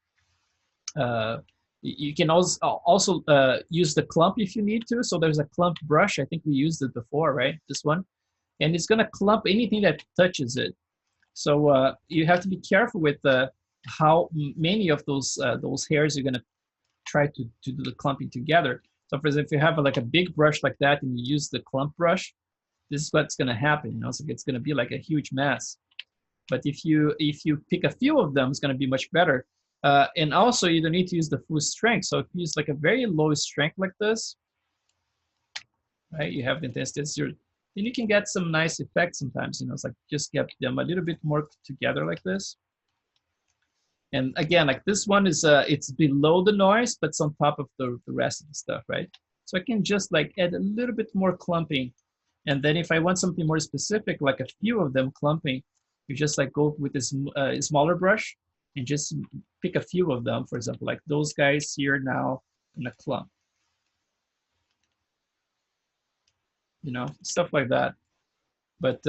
You can also use the clump if you need to. So there's a clump brush. I think we used it before, right? This one. And it's going to clump anything that touches it. So you have to be careful with how many of those hairs you're going to try to do the clumping together. So for example, if you have like a big brush like that and you use the clump brush, this is what's going to happen. You know, so it's going to be like a huge mess. But if you pick a few of them, it's going to be much better. And also, you don't need to use the full strength. So if you use like a very low strength like this, right? You have the intensity zero, then you can get some nice effects sometimes. You know, it's like just get them a little bit more together like this. And again, like this one is it's below the noise, but it's on top of the rest of the stuff, right? So I can just like add a little bit more clumping. And then if I want something more specific, like a few of them clumping, you just like go with this smaller brush and just pick a few of them, for example, like those guys here now in a clump. You know, stuff like that. But,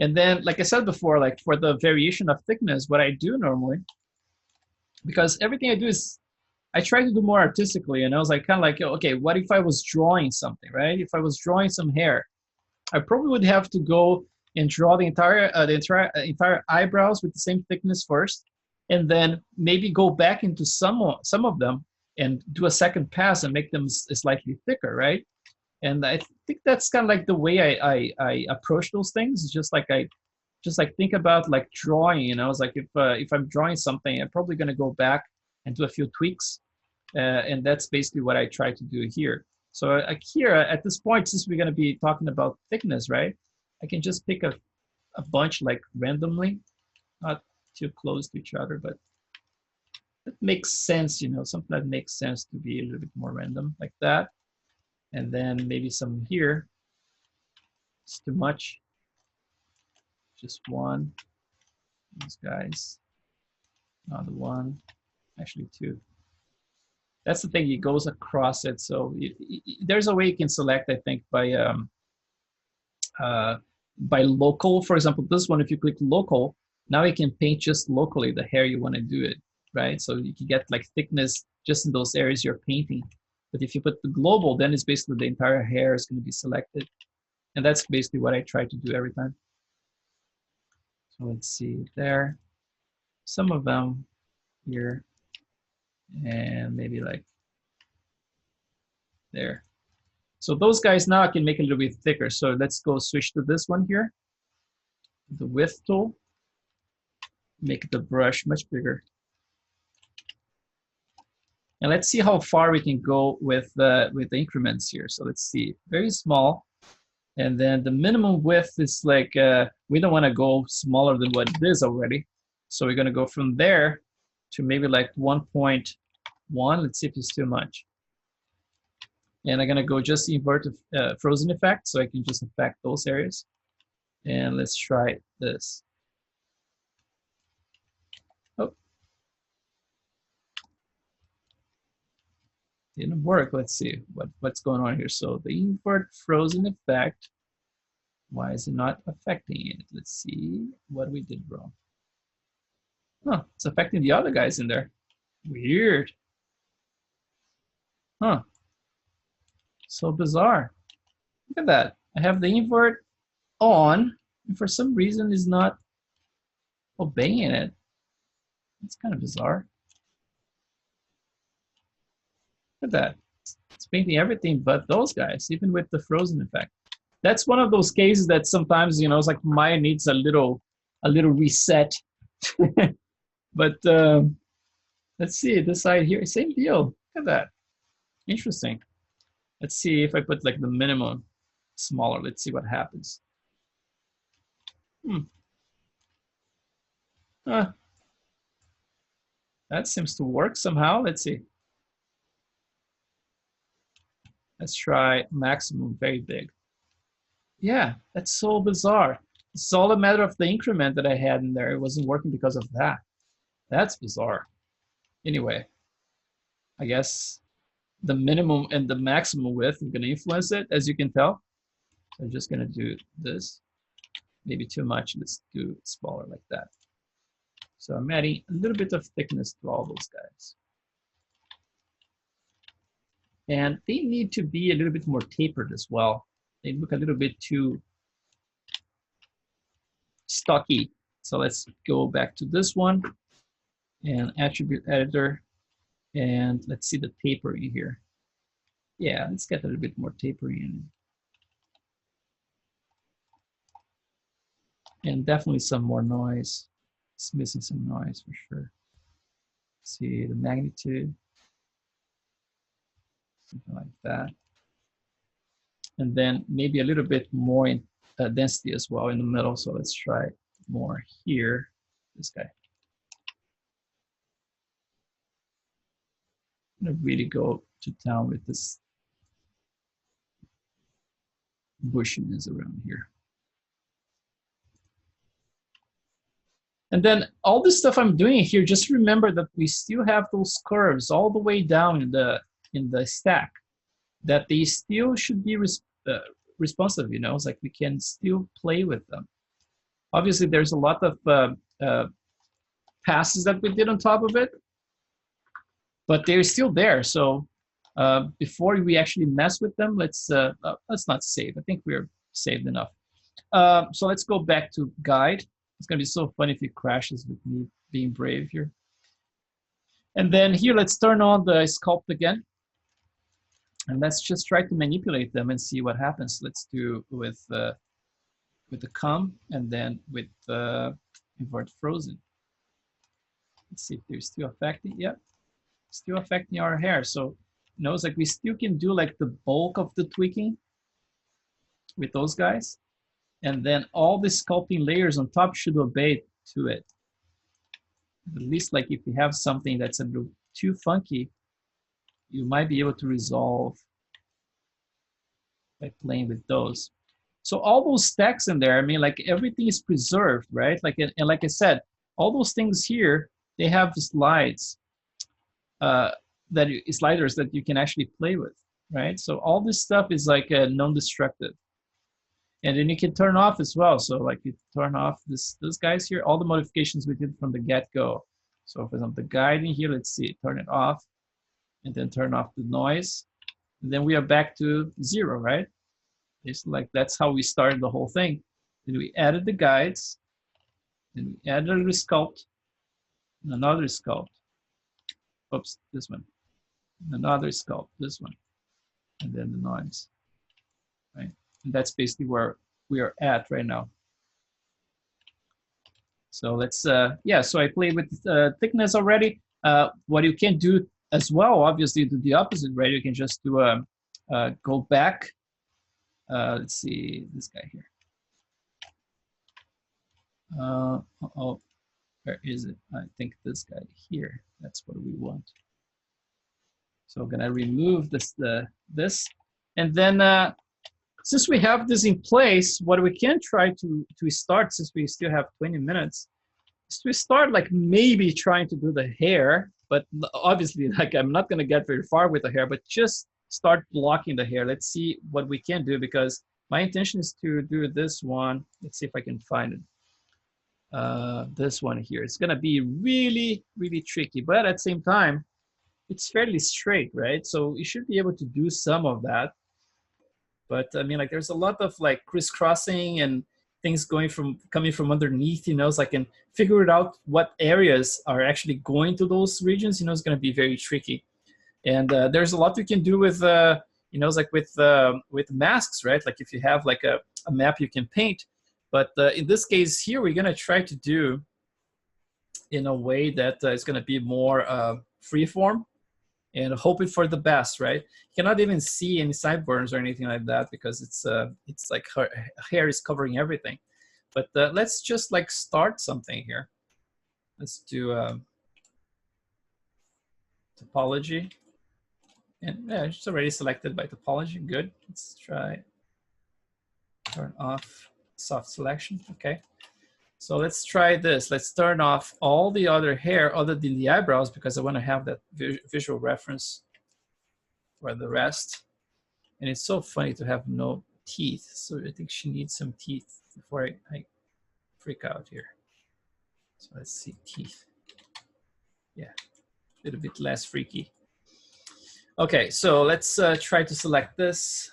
and then, like I said before, like for the variation of thickness, what I do normally, because everything I do is, I try to do more artistically, and I was like, kind of like, okay, what if I was drawing something, right? If I was drawing some hair, I probably would have to go and draw the entire eyebrows with the same thickness first, and then maybe go back into some of them and do a second pass and make them slightly thicker, right? And I think that's kind of like the way I approach those things. It's just like I think about like drawing, you know. It's like if I'm drawing something, I'm probably going to go back and do a few tweaks, and that's basically what I try to do here. So here at this point, since we're going to be talking about thickness, right? I can just pick a bunch like randomly, not too close to each other, but it makes sense, you know, something that makes sense to be a little bit more random like that. And then maybe some here. It's too much. Just one. These guys. Another one. Actually two. That's the thing, it goes across it. So there's a way you can select, I think, by local. For example, this one, if you click local, now you can paint just locally the hair you want to do it, right? So you can get like thickness just in those areas you're painting. But if you put the global, then it's basically the entire hair is going to be selected. And that's basically what I try to do every time. So let's see there. Some of them here. And maybe like there. So those guys now I can make a little bit thicker. So let's go switch to this one here. The width tool. Make the brush much bigger. And let's see how far we can go with the increments here. So let's see, very small. And then the minimum width is like, we don't want to go smaller than what it is already. So we're going to go from there to maybe like 1.1. Let's see if it's too much. And I'm going to go just invert the frozen effect, so I can just affect those areas. And let's try this. Oh. Didn't work. Let's see what's going on here. So the invert frozen effect, why is it not affecting it? Let's see what we did wrong. Huh, it's affecting the other guys in there. Weird. Huh. So bizarre. Look at that. I have the invert on, and for some reason it's not obeying it. It's kind of bizarre. Look at that. It's painting everything but those guys, even with the frozen effect. That's one of those cases that sometimes, you know, it's like Maya needs a little reset. But let's see this side here, same deal. Look at that. Interesting. Let's see if I put like the minimum smaller. Let's see what happens. That seems to work somehow. Let's see. Let's try maximum very big. Yeah, that's so bizarre. It's all a matter of the increment that I had in there. It wasn't working because of that. That's bizarre. Anyway, I guess the minimum and the maximum width is going to influence it, as you can tell. So I'm just going to do this. Maybe too much. Let's do it smaller like that. So I'm adding a little bit of thickness to all those guys. And they need to be a little bit more tapered as well. They look a little bit too stocky. So let's go back to this one and attribute editor. And let's see the tapering here. Yeah, let's get a little bit more tapering in. And definitely some more noise. It's missing some noise for sure. See the magnitude. Something like that. And then maybe a little bit more in density as well in the middle. So let's try more here. This guy. I'm gonna really go to town with this bushiness around here. And then all this stuff I'm doing here, just remember that we still have those curves all the way down in the stack, that they still should be responsive, you know, it's like we can still play with them. Obviously, there's a lot of passes that we did on top of it, but they're still there. So before we actually mess with them, let's not save. I think we're saved enough. So let's go back to guide. It's gonna be so funny if it crashes with me being brave here. And then here, let's turn on the sculpt again. And let's just try to manipulate them and see what happens. Let's do with the comb and then with invert frozen. Let's see if they're still affecting. Yep, still affecting our hair. So you know, it's like we still can do like the bulk of the tweaking with those guys. And then all the sculpting layers on top should obey to it. At least like if you have something that's a little too funky, you might be able to resolve by playing with those. So all those stacks in there, I mean, like everything is preserved, right? Like, and like I said, all those things here, they have slides, sliders that you can actually play with, right? So all this stuff is like non-destructive. And then you can turn off as well. So like you turn off those guys here, all the modifications we did from the get-go. So for example, the guiding here, let's see, turn it off. and then turn off the noise. And then we are back to 0, right? It's like that's how we started the whole thing. Then we added the guides, then we added a sculpt, and another sculpt. Oops, this one. Another sculpt, this one. And then the noise, right? And that's basically where we are at right now. So let's, yeah, so I played with thickness already. What you can do as well, obviously, do the opposite, right? You can just do go back. Let's see this guy here. Oh, where is it? I think this guy here. That's what we want. So I'm gonna remove this, and then since we have this in place, what we can try to start, since we still have 20 minutes, is to start like maybe trying to do the hair, but obviously like I'm not gonna get very far with the hair, but just start blocking the hair. Let's see what we can do, because my intention is to do this one. Let's see if I can find it. This one here. It's gonna be really, really tricky, but at the same time, it's fairly straight, right? So you should be able to do some of that. But I mean, like there's a lot of like crisscrossing and things coming from underneath, you know, so I can figure it out what areas are actually going to those regions, you know, it's gonna be very tricky. And there's a lot you can do with, you know, it's like with masks, right? Like if you have like a map you can paint. But in this case here, we're gonna try to do in a way that is gonna be more freeform and hoping for the best, right? You cannot even see any sideburns or anything like that because it's like her hair is covering everything. But let's just like start something here. Let's do topology. And yeah, it's already selected by topology. Good. Let's try turn off soft selection. Okay. So let's try this. Let's turn off all the other hair other than the eyebrows because I want to have that visual reference for the rest. And it's so funny to have no teeth. So I think she needs some teeth before I freak out here. So let's see teeth. Yeah, a little bit less freaky. Okay, so let's try to select this.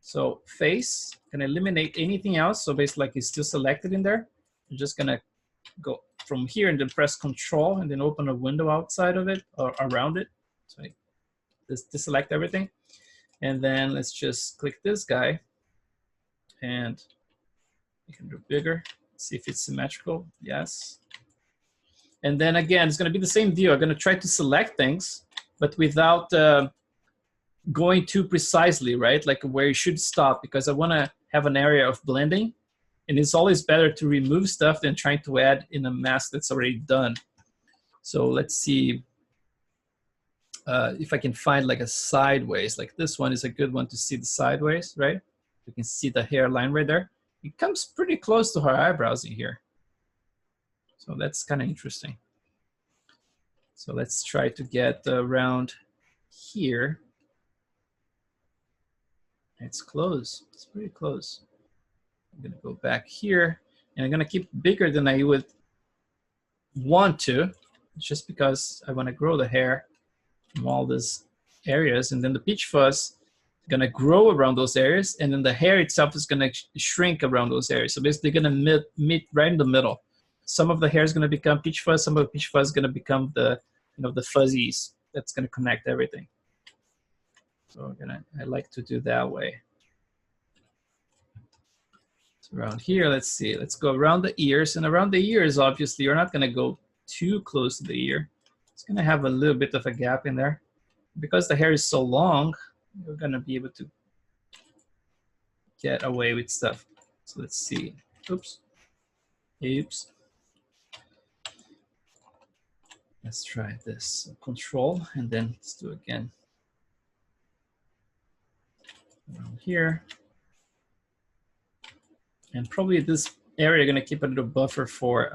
So face, can eliminate anything else. So basically like it's still selected in there. I'm just gonna go from here and then press Control and then open a window outside of it or around it. So I deselect everything. And then let's just click this guy and you can do it bigger. See if it's symmetrical. Yes. And then again, it's gonna be the same deal. I'm gonna try to select things, but without going too precisely, right? Like where you should stop, because I wanna have an area of blending. And it's always better to remove stuff than trying to add in a mask that's already done. So let's see if I can find like a sideways. Like this one is a good one to see the sideways, right? You can see the hairline right there. It comes pretty close to her eyebrows in here. So that's kind of interesting. So let's try to get around here. It's close. It's pretty close. I'm gonna go back here and I'm gonna keep bigger than I would want to, just because I wanna grow the hair from all these areas, and then the peach fuzz is gonna grow around those areas, and then the hair itself is gonna shrink around those areas. So basically gonna meet right in the middle. Some of the hair is gonna become peach fuzz, some of the peach fuzz is gonna become the, you know, the fuzzies that's gonna connect everything. So I like to do that way. Around here, let's see, let's go around the ears. And around the ears, obviously, you're not going to go too close to the ear. It's going to have a little bit of a gap in there. Because the hair is so long, you're going to be able to get away with stuff. So let's see. Oops. Oops. Let's try this. Control, and then let's do it again. Around here. And probably this area, gonna keep a little buffer for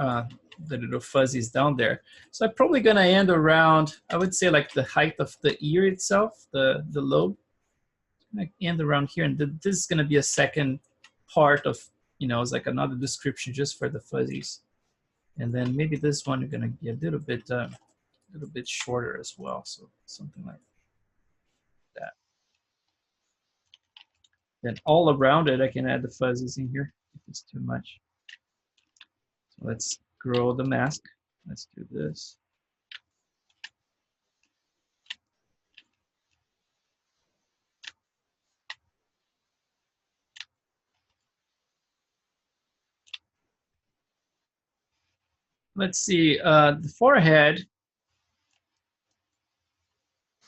the little fuzzies down there. So I'm probably gonna end around, I would say like the height of the ear itself, the lobe. I'm gonna end around here, and this is gonna be a second part of, you know, it's like another description just for the fuzzies. And then maybe this one is gonna be a little bit shorter as well. So something like Then all around it, I can add the fuzzies in here if it's too much. So let's grow the mask. Let's do this. Let's see, the forehead,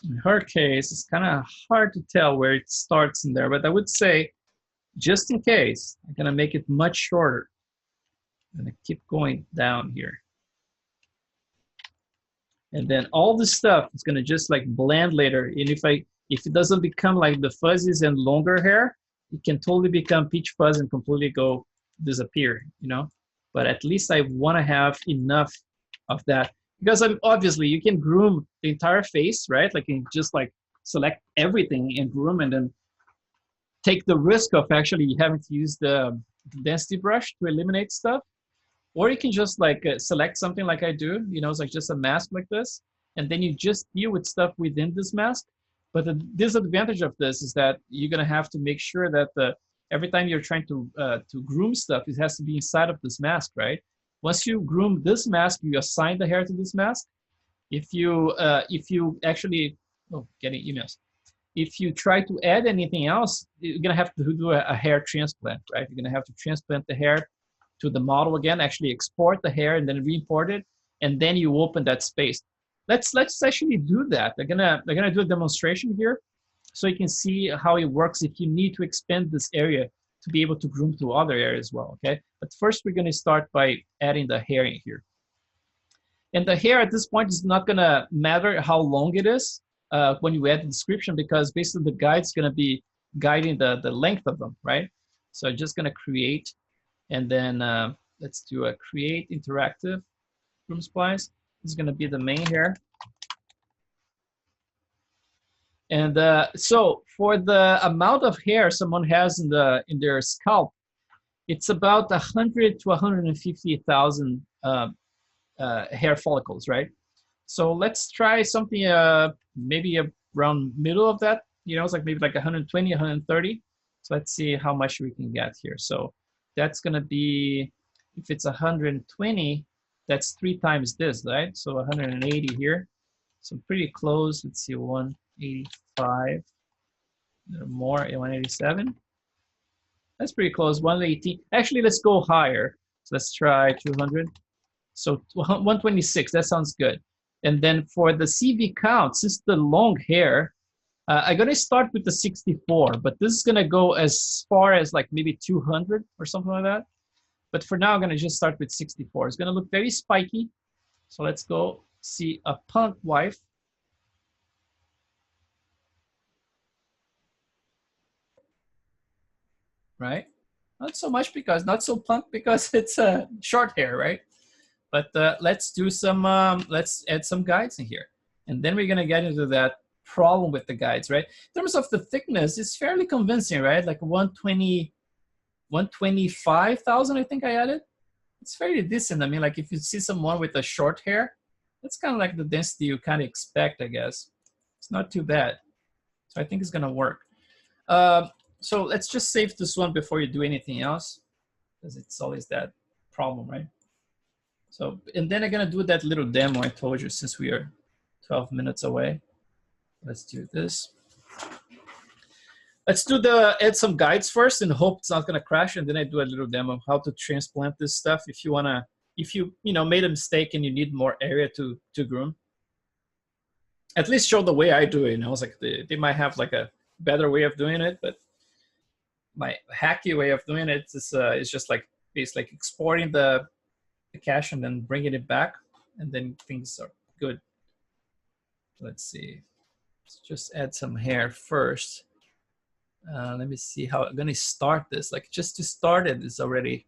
in her case, it's kind of hard to tell where it starts in there, but I would say, just in case, I'm gonna make it much shorter. I'm gonna keep going down here. And then all this stuff is gonna just like blend later. And if it doesn't become like the fuzzies and longer hair, it can totally become peach fuzz and completely go disappear, you know? But at least I wanna have enough of that. Because obviously you can groom the entire face, right? Like you just like select everything and groom and then take the risk of actually having to use the density brush to eliminate stuff. Or you can just like select something like I do, you know, it's like just a mask like this, and then you just deal with stuff within this mask. But the disadvantage of this is that you're gonna have to make sure that every time you're trying to groom stuff, it has to be inside of this mask, right? Once you groom this mask, you assign the hair to this mask. If you actually, oh, getting emails. If you try to add anything else, you're gonna have to do a hair transplant, right? You're gonna have to transplant the hair to the model again, actually export the hair and then re-import it, and then you open that space. Let's actually do that. They're gonna do a demonstration here, so you can see how it works if you need to expand this area to be able to groom to other areas as well. Okay, but first we're gonna start by adding the hair in here. And the hair at this point is not gonna matter how long it is when you add the description, because basically the guide's gonna be guiding the length of them, right? So I'm just gonna create. And then let's do a create interactive groom splice. This is going to be the main hair. And so for the amount of hair someone has in their scalp, it's about 100 to 150,000 hair follicles, right? So let's try something maybe around middle of that. You know, it's like maybe like 120, 130. So let's see how much we can get here. So that's gonna be, if it's 120, that's 3 times this, right? So 180 here. So pretty close. Let's see, 185, more, 187. That's pretty close, 118. Actually, let's go higher. So let's try 200. So 126, that sounds good. And then for the CV count, since the long hair, I'm gonna start with the 64, but this is gonna go as far as like maybe 200 or something like that. But for now, I'm gonna just start with 64. It's gonna look very spiky. So let's go see a punk wife. Right? Not so much because, not so punk because it's short hair, right? But let's do some, let's add some guides in here. And then we're gonna get into that problem with the guides, right? In terms of the thickness, it's fairly convincing, right? Like 125,000, I think I added. It's fairly decent. I mean, like if you see someone with a short hair, that's kind of like the density you kind of expect, I guess. It's not too bad. So I think it's gonna work. So let's just save this one before you do anything else, because it's always that problem, right? So, and then I'm gonna do that little demo I told you, since we are 12 minutes away. Let's do this. Let's do add some guides first and hope it's not gonna crash, and then I do a little demo of how to transplant this stuff if you wanna, if you made a mistake and you need more area to groom. At least show the way I do it. It's like they might have like a better way of doing it, but my hacky way of doing it is just like basically like exporting the cache and then bringing it back, and then things are good. Let's see. Let's just add some hair first. Let me see how I'm gonna start this. Like just to start it is already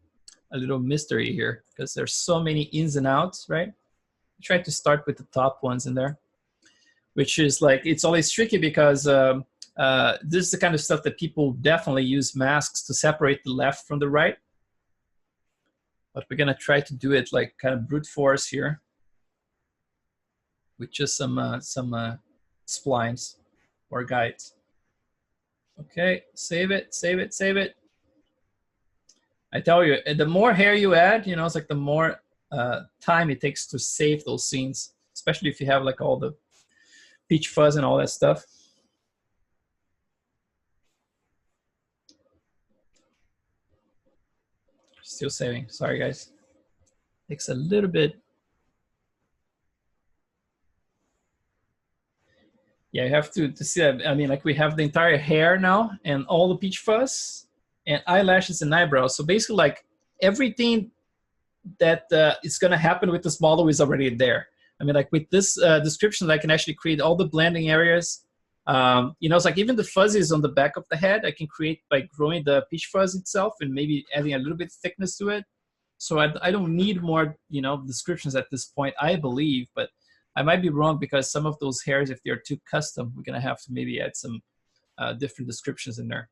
a little mystery here because there's so many ins and outs, right? I try to start with the top ones in there, which is like, it's always tricky because this is the kind of stuff that people definitely use masks to separate the left from the right. But we're gonna try to do it like kind of brute force here with just some splines or guides. Okay, save it, save it, save it. I tell you, the more hair you add, you know, it's like the more time it takes to save those scenes, especially if you have like all the peach fuzz and all that stuff. Still saving. Sorry, guys. Takes a little bit. Yeah, you have to see that. I mean, like we have the entire hair now and all the peach fuzz and eyelashes and eyebrows. So basically, like everything that is going to happen with this model is already there. I mean, like with this description, I can actually create all the blending areas. You know, it's like even the fuzzies on the back of the head, I can create by growing the peach fuzz itself and maybe adding a little bit of thickness to it. So I don't need more, you know, descriptions at this point, I believe, but I might be wrong because some of those hairs, if they're too custom, we're gonna have to maybe add some different descriptions in there.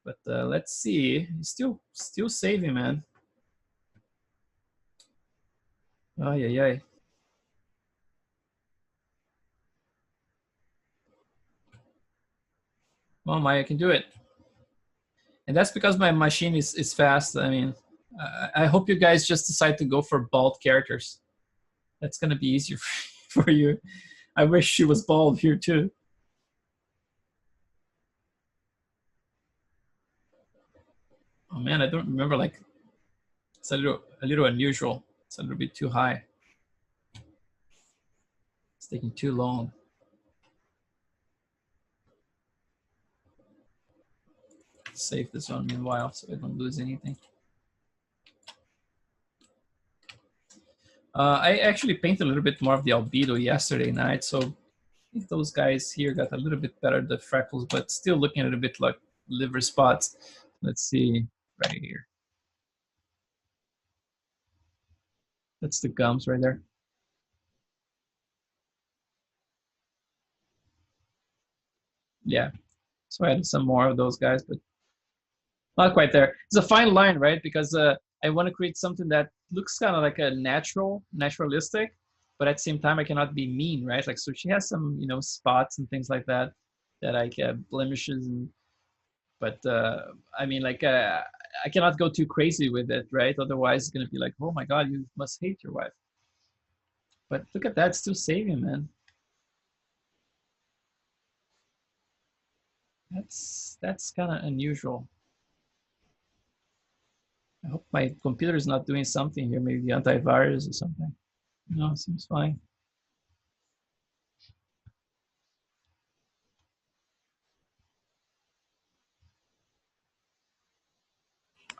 But let's see, still saving, man. Oh yeah. Well, Maya can do it. And that's because my machine is fast. I mean, I hope you guys just decide to go for bald characters. That's gonna be easier for you. I wish she was bald here too. Oh man, I don't remember, like, it's a little unusual. It's a little bit too high. It's taking too long. Save this one meanwhile so I don't lose anything. I actually painted a little bit more of the albedo yesterday night, so I think those guys here got a little bit better, the freckles, but still looking a little bit like liver spots. Let's see, right here. That's the gums right there. Yeah, so I added some more of those guys, but not quite there. It's a fine line, right? Because I want to create something that looks kind of like a naturalistic, but at the same time I cannot be mean, right? Like, so she has some, you know, spots and things like that, that I can blemishes, and but I mean, like I cannot go too crazy with it, right? Otherwise, it's gonna be like, oh my God, you must hate your wife. But look at that, still saving, man. That's kind of unusual. I hope my computer is not doing something here, maybe the antivirus or something. No, it seems fine.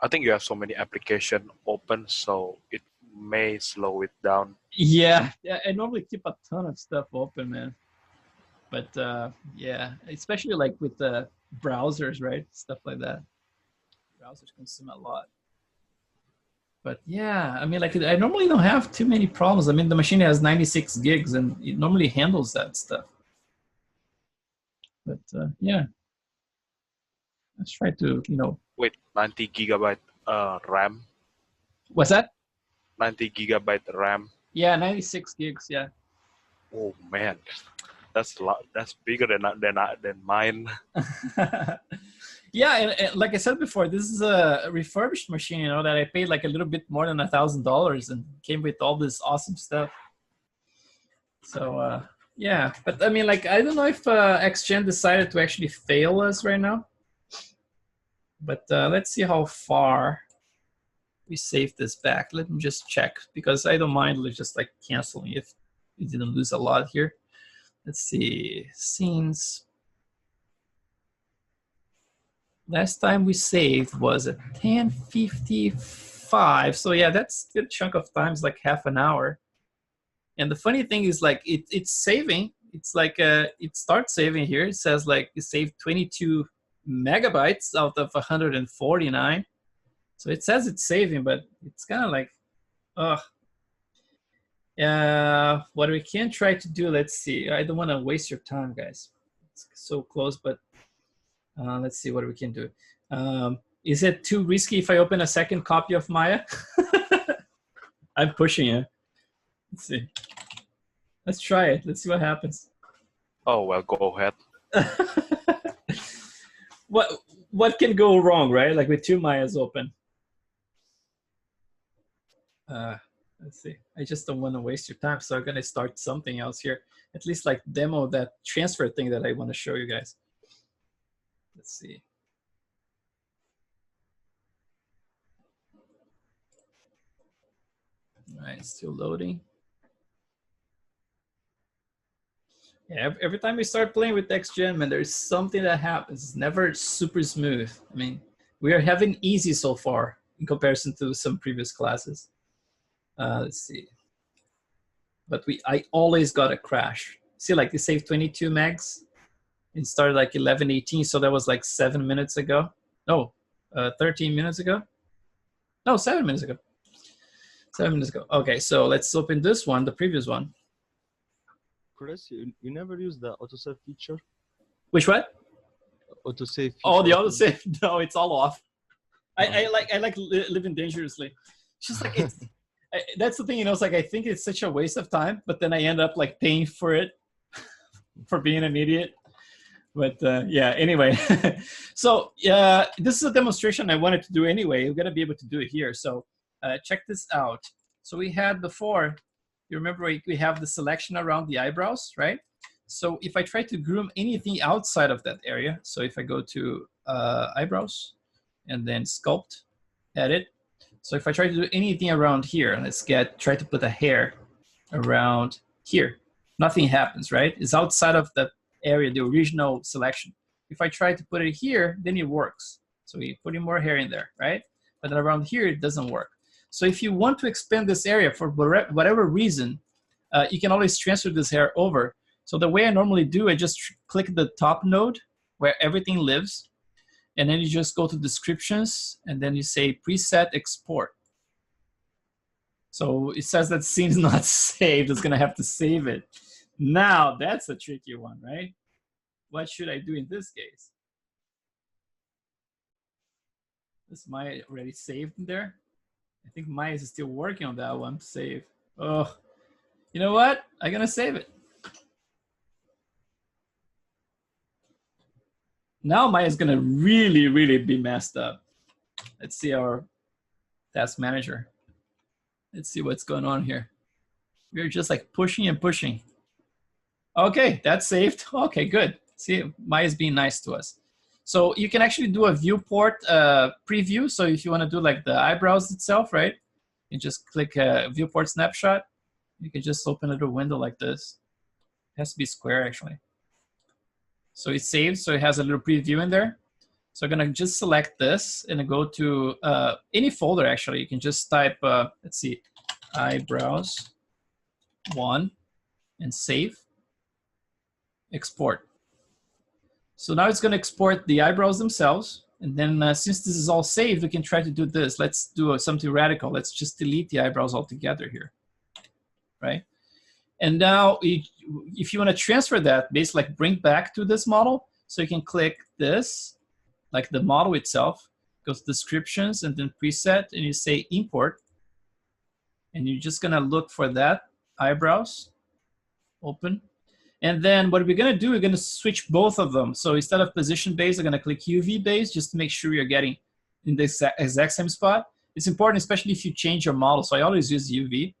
I think you have so many applications open, so it may slow it down. Yeah, I normally keep a ton of stuff open, man. But yeah, especially like with the browsers, right? Stuff like that. Browsers consume a lot. But yeah, I mean, like I normally don't have too many problems. I mean, the machine has 96 gigs and it normally handles that stuff. But yeah, let's try to, you know. Wait, 90 gigabyte RAM? What's that? 90 gigabyte RAM. Yeah, 96 gigs, yeah. Oh man, that's a lot. That's bigger than mine. Yeah, and like I said before, this is a refurbished machine, you know, that I paid like a little bit more than $1,000 and came with all this awesome stuff. So yeah, but I mean, like, I don't know if XGen decided to actually fail us right now. But let's see how far we save this back. Let me just check, because I don't mind just like canceling if we didn't lose a lot here. Let's see, scenes. Last time we saved was at 10:55. So yeah, that's a good chunk of time. It's like half an hour. And the funny thing is, like, it's saving. It's like it starts saving here. It says like it saved 22 megabytes out of 149. So it says it's saving, but it's kind of like, ugh. What we can try to do, let's see. I don't want to waste your time, guys. It's so close, but let's see what we can do. Is it too risky if I open a second copy of Maya? I'm pushing it. Let's see. Let's try it. Let's see what happens. Oh well, go ahead. what can go wrong, right? Like with 2 Mayas open. Let's see. I just don't want to waste your time, so I'm gonna start something else here. At least like demo that transfer thing that I want to show you guys. Let's see. All right, still loading. Yeah, every time we start playing with XGen, man, there's something that happens. It's never super smooth. I mean, we are having easy so far in comparison to some previous classes. Let's see. But I always got a crash. See, like they saved 22 megs. It started like 11:18, so that was like 7 minutes ago. No, 13 minutes ago. No, 7 minutes ago. 7 minutes ago. Okay, so let's open this one, the previous one. Chris, you never use the autosave feature? Which one? Autosave feature. Oh, the autosave. No, it's all off. I like living dangerously. It's just like it's. That's the thing, you know. It's like I think it's such a waste of time, but then I end up like paying for it for being an idiot. But yeah, anyway. So this is a demonstration I wanted to do anyway. We're gonna be able to do it here. So check this out. So we had before. You remember we have the selection around the eyebrows, right? So if I try to groom anything outside of that area, so if I go to eyebrows and then sculpt, edit. So if I try to do anything around here, let's try to put a hair around here. Nothing happens, right? It's outside of the area, the original selection. If I try to put it here, then it works. So we put in more hair in there, right? But then around here, it doesn't work. So if you want to expand this area for whatever reason, you can always transfer this hair over. So the way I normally do, I just click the top node where everything lives. And then you just go to descriptions and then you say preset export. So it says that scene is not saved. It's gonna have to save it. Now that's a tricky one, right? What should I do in this case? Is Maya already saved in there? I think Maya is still working on that one. Save. Oh, you know what? I'm gonna save it. Now Maya's gonna really, really be messed up. Let's see our task manager. Let's see what's going on here. We're just like pushing and pushing. Okay, that's saved. Okay, good. See, Maya's being nice to us. So you can actually do a viewport preview. So if you want to do like the eyebrows itself, right? You just click viewport snapshot. You can just open a little window like this. It has to be square actually. So it's saved, so it has a little preview in there. So I'm gonna just select this and go to any folder actually. You can just type, let's see, eyebrows 1 and save, export. So now it's gonna export the eyebrows themselves. And then since this is all saved, we can try to do this. Let's do something radical. Let's just delete the eyebrows altogether here, right? And now if you want to transfer that, basically like bring back to this model, so you can click this, like the model itself, go to descriptions and then preset, and you say import. And you're just going to look for that, eyebrows, open. And then what we're going to do, we're going to switch both of them. So instead of position based, I'm going to click UV based just to make sure you're getting in the exact same spot. It's important, especially if you change your model. So I always use UV.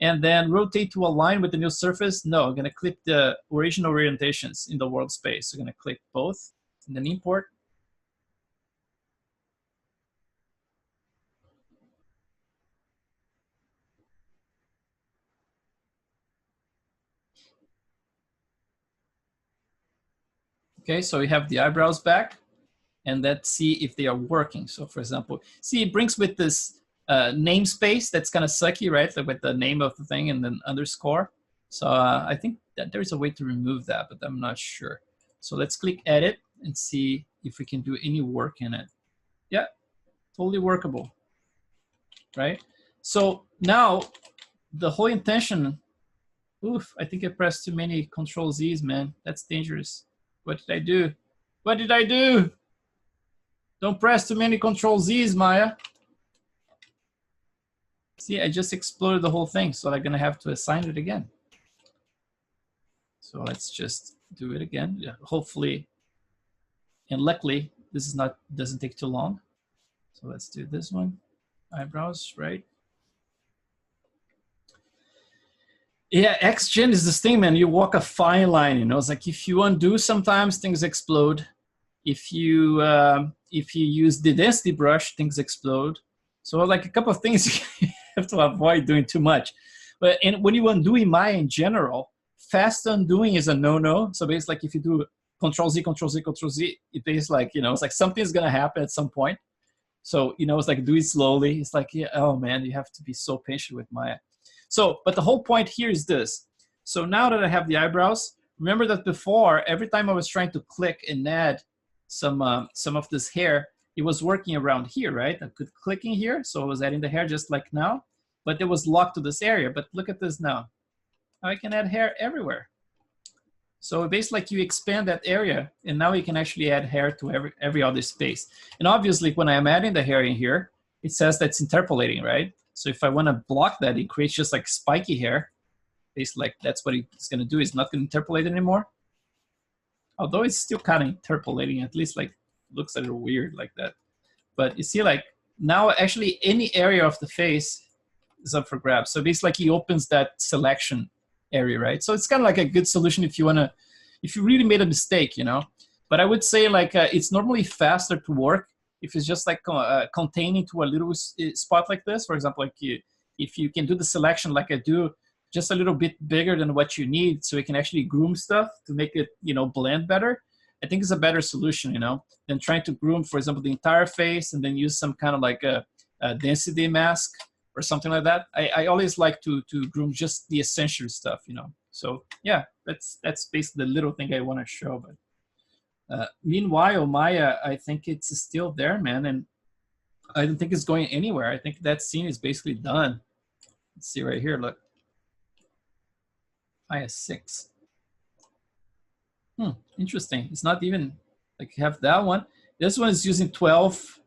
And then rotate to align with the new surface. No, I'm gonna click the original orientations in the world space. So I'm gonna click both and then import. Okay, so we have the eyebrows back, and let's see if they are working. So for example, see it brings with this namespace that's kind of sucky, right? Like with the name of the thing and then underscore. So I think that there's a way to remove that, but I'm not sure. So let's click edit and see if we can do any work in it. Yeah, totally workable, right? So now the whole intention, oof, I think I pressed too many Control Z's, man. That's dangerous. What did I do? What did I do? Don't press too many Control Z's, Maya. See, I just exploded the whole thing, so I'm gonna have to assign it again. So let's just do it again. Yeah, hopefully, and luckily, this is not, doesn't take too long. So let's do this one. Eyebrows, right? Yeah, X-Gen is this thing, man. You walk a fine line, you know. It's like if you undo, sometimes things explode. If you use the density brush, things explode. So like a couple of things you have to avoid doing too much. But and when you undo in Maya in general, fast undoing is a no-no. So basically, like if you do Control Z, Control Z, Control Z, it is like, you know, it's like something's gonna happen at some point. So, you know, it's like do it slowly. It's like, yeah, oh man, you have to be so patient with Maya. So, but the whole point here is this. So now that I have the eyebrows, remember that before, every time I was trying to click and add some of this hair, it was working around here, right? I could click in here, so I was adding the hair just like now, but it was locked to this area. But look at this now. I can add hair everywhere. So basically, like you expand that area, and now you can actually add hair to every other space. And obviously, when I'm adding the hair in here, it says that's interpolating, right? So if I want to block that, it creates just like spiky hair. Basically, like that's what it's going to do. It's not going to interpolate anymore. Although it's still kind of interpolating, at least like looks a little weird like that. But you see, like now actually any area of the face is up for grabs. So basically, like he opens that selection area, right? So it's kind of like a good solution if you want to, if you really made a mistake, you know. But I would say like it's normally faster to work if it's just like containing to a little spot like this. For example, like if you can do the selection like I do, just a little bit bigger than what you need, so you can actually groom stuff to make it, you know, blend better. I think it's a better solution, you know, than trying to groom, for example, the entire face and then use some kind of like a density mask or something like that. I always like to groom just the essential stuff, you know. So yeah, that's basically the little thing I want to show. But meanwhile, Maya, I think it's still there, man, and I don't think it's going anywhere. I think that scene is basically done. Let's see right here, look. Maya 6. Interesting. It's not even like you have that one. This one is using 12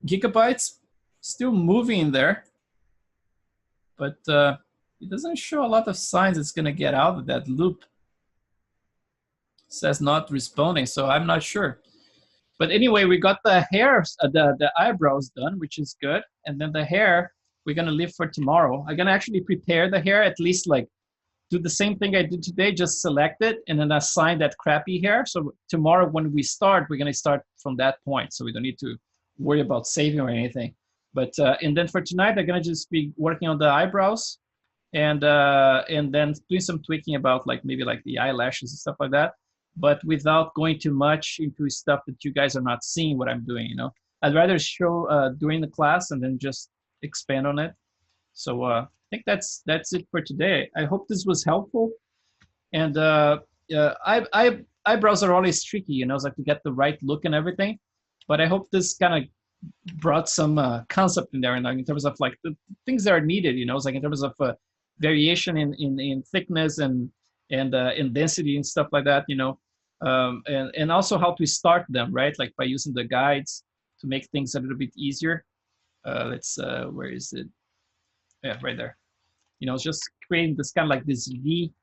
gigabytes. Still moving in there. But it doesn't show a lot of signs it's going to get out of that loop. It says not responding, so I'm not sure. But anyway, we got the hair, the eyebrows done, which is good. And then the hair, we're going to leave for tomorrow. I'm going to actually prepare the hair, at least like do the same thing I did today, just select it and then assign that crappy hair. So tomorrow when we start, we're going to start from that point. So we don't need to worry about saving or anything. But and then for tonight, I'm going to just be working on the eyebrows and then doing some tweaking about like maybe like the eyelashes and stuff like that, but without going too much into stuff that you guys are not seeing what I'm doing, you know. I'd rather show during the class and then just expand on it. So I think that's it for today. I hope this was helpful. And eyebrows are always tricky, you know, it's like to get the right look and everything. But I hope this kind of brought some concept in there, and in terms of like the things that are needed, you know, it's like in terms of variation in thickness and in density and stuff like that, you know, and also how to start them, right? Like by using the guides to make things a little bit easier. Where is it? Yeah, right there. You know, just creating this kind of like this V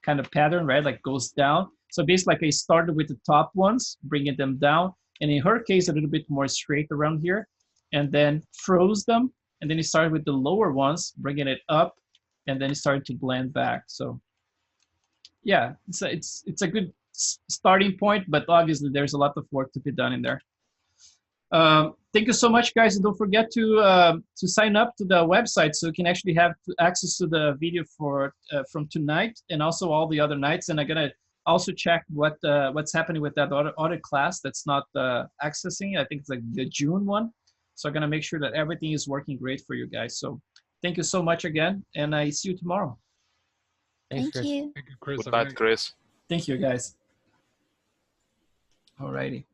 kind of pattern, right? Like goes down. So basically, like I started with the top ones, bringing them down. And in her case, a little bit more straight around here. And then froze them. And then you started with the lower ones, bringing it up. And then it started to blend back. So yeah, it's a good starting point. But obviously, there's a lot of work to be done in there. Thank you so much, guys, and don't forget to sign up to the website so you can actually have access to the video for from tonight and also all the other nights. And I'm gonna also check what's happening with that other class that's not accessing. I think it's like the June one. So I'm gonna make sure that everything is working great for you guys. So thank you so much again, and I see you tomorrow. Thanks, Thank Chris. you. Thank you, Chris. Good night, Chris. Thank you, guys. Alrighty.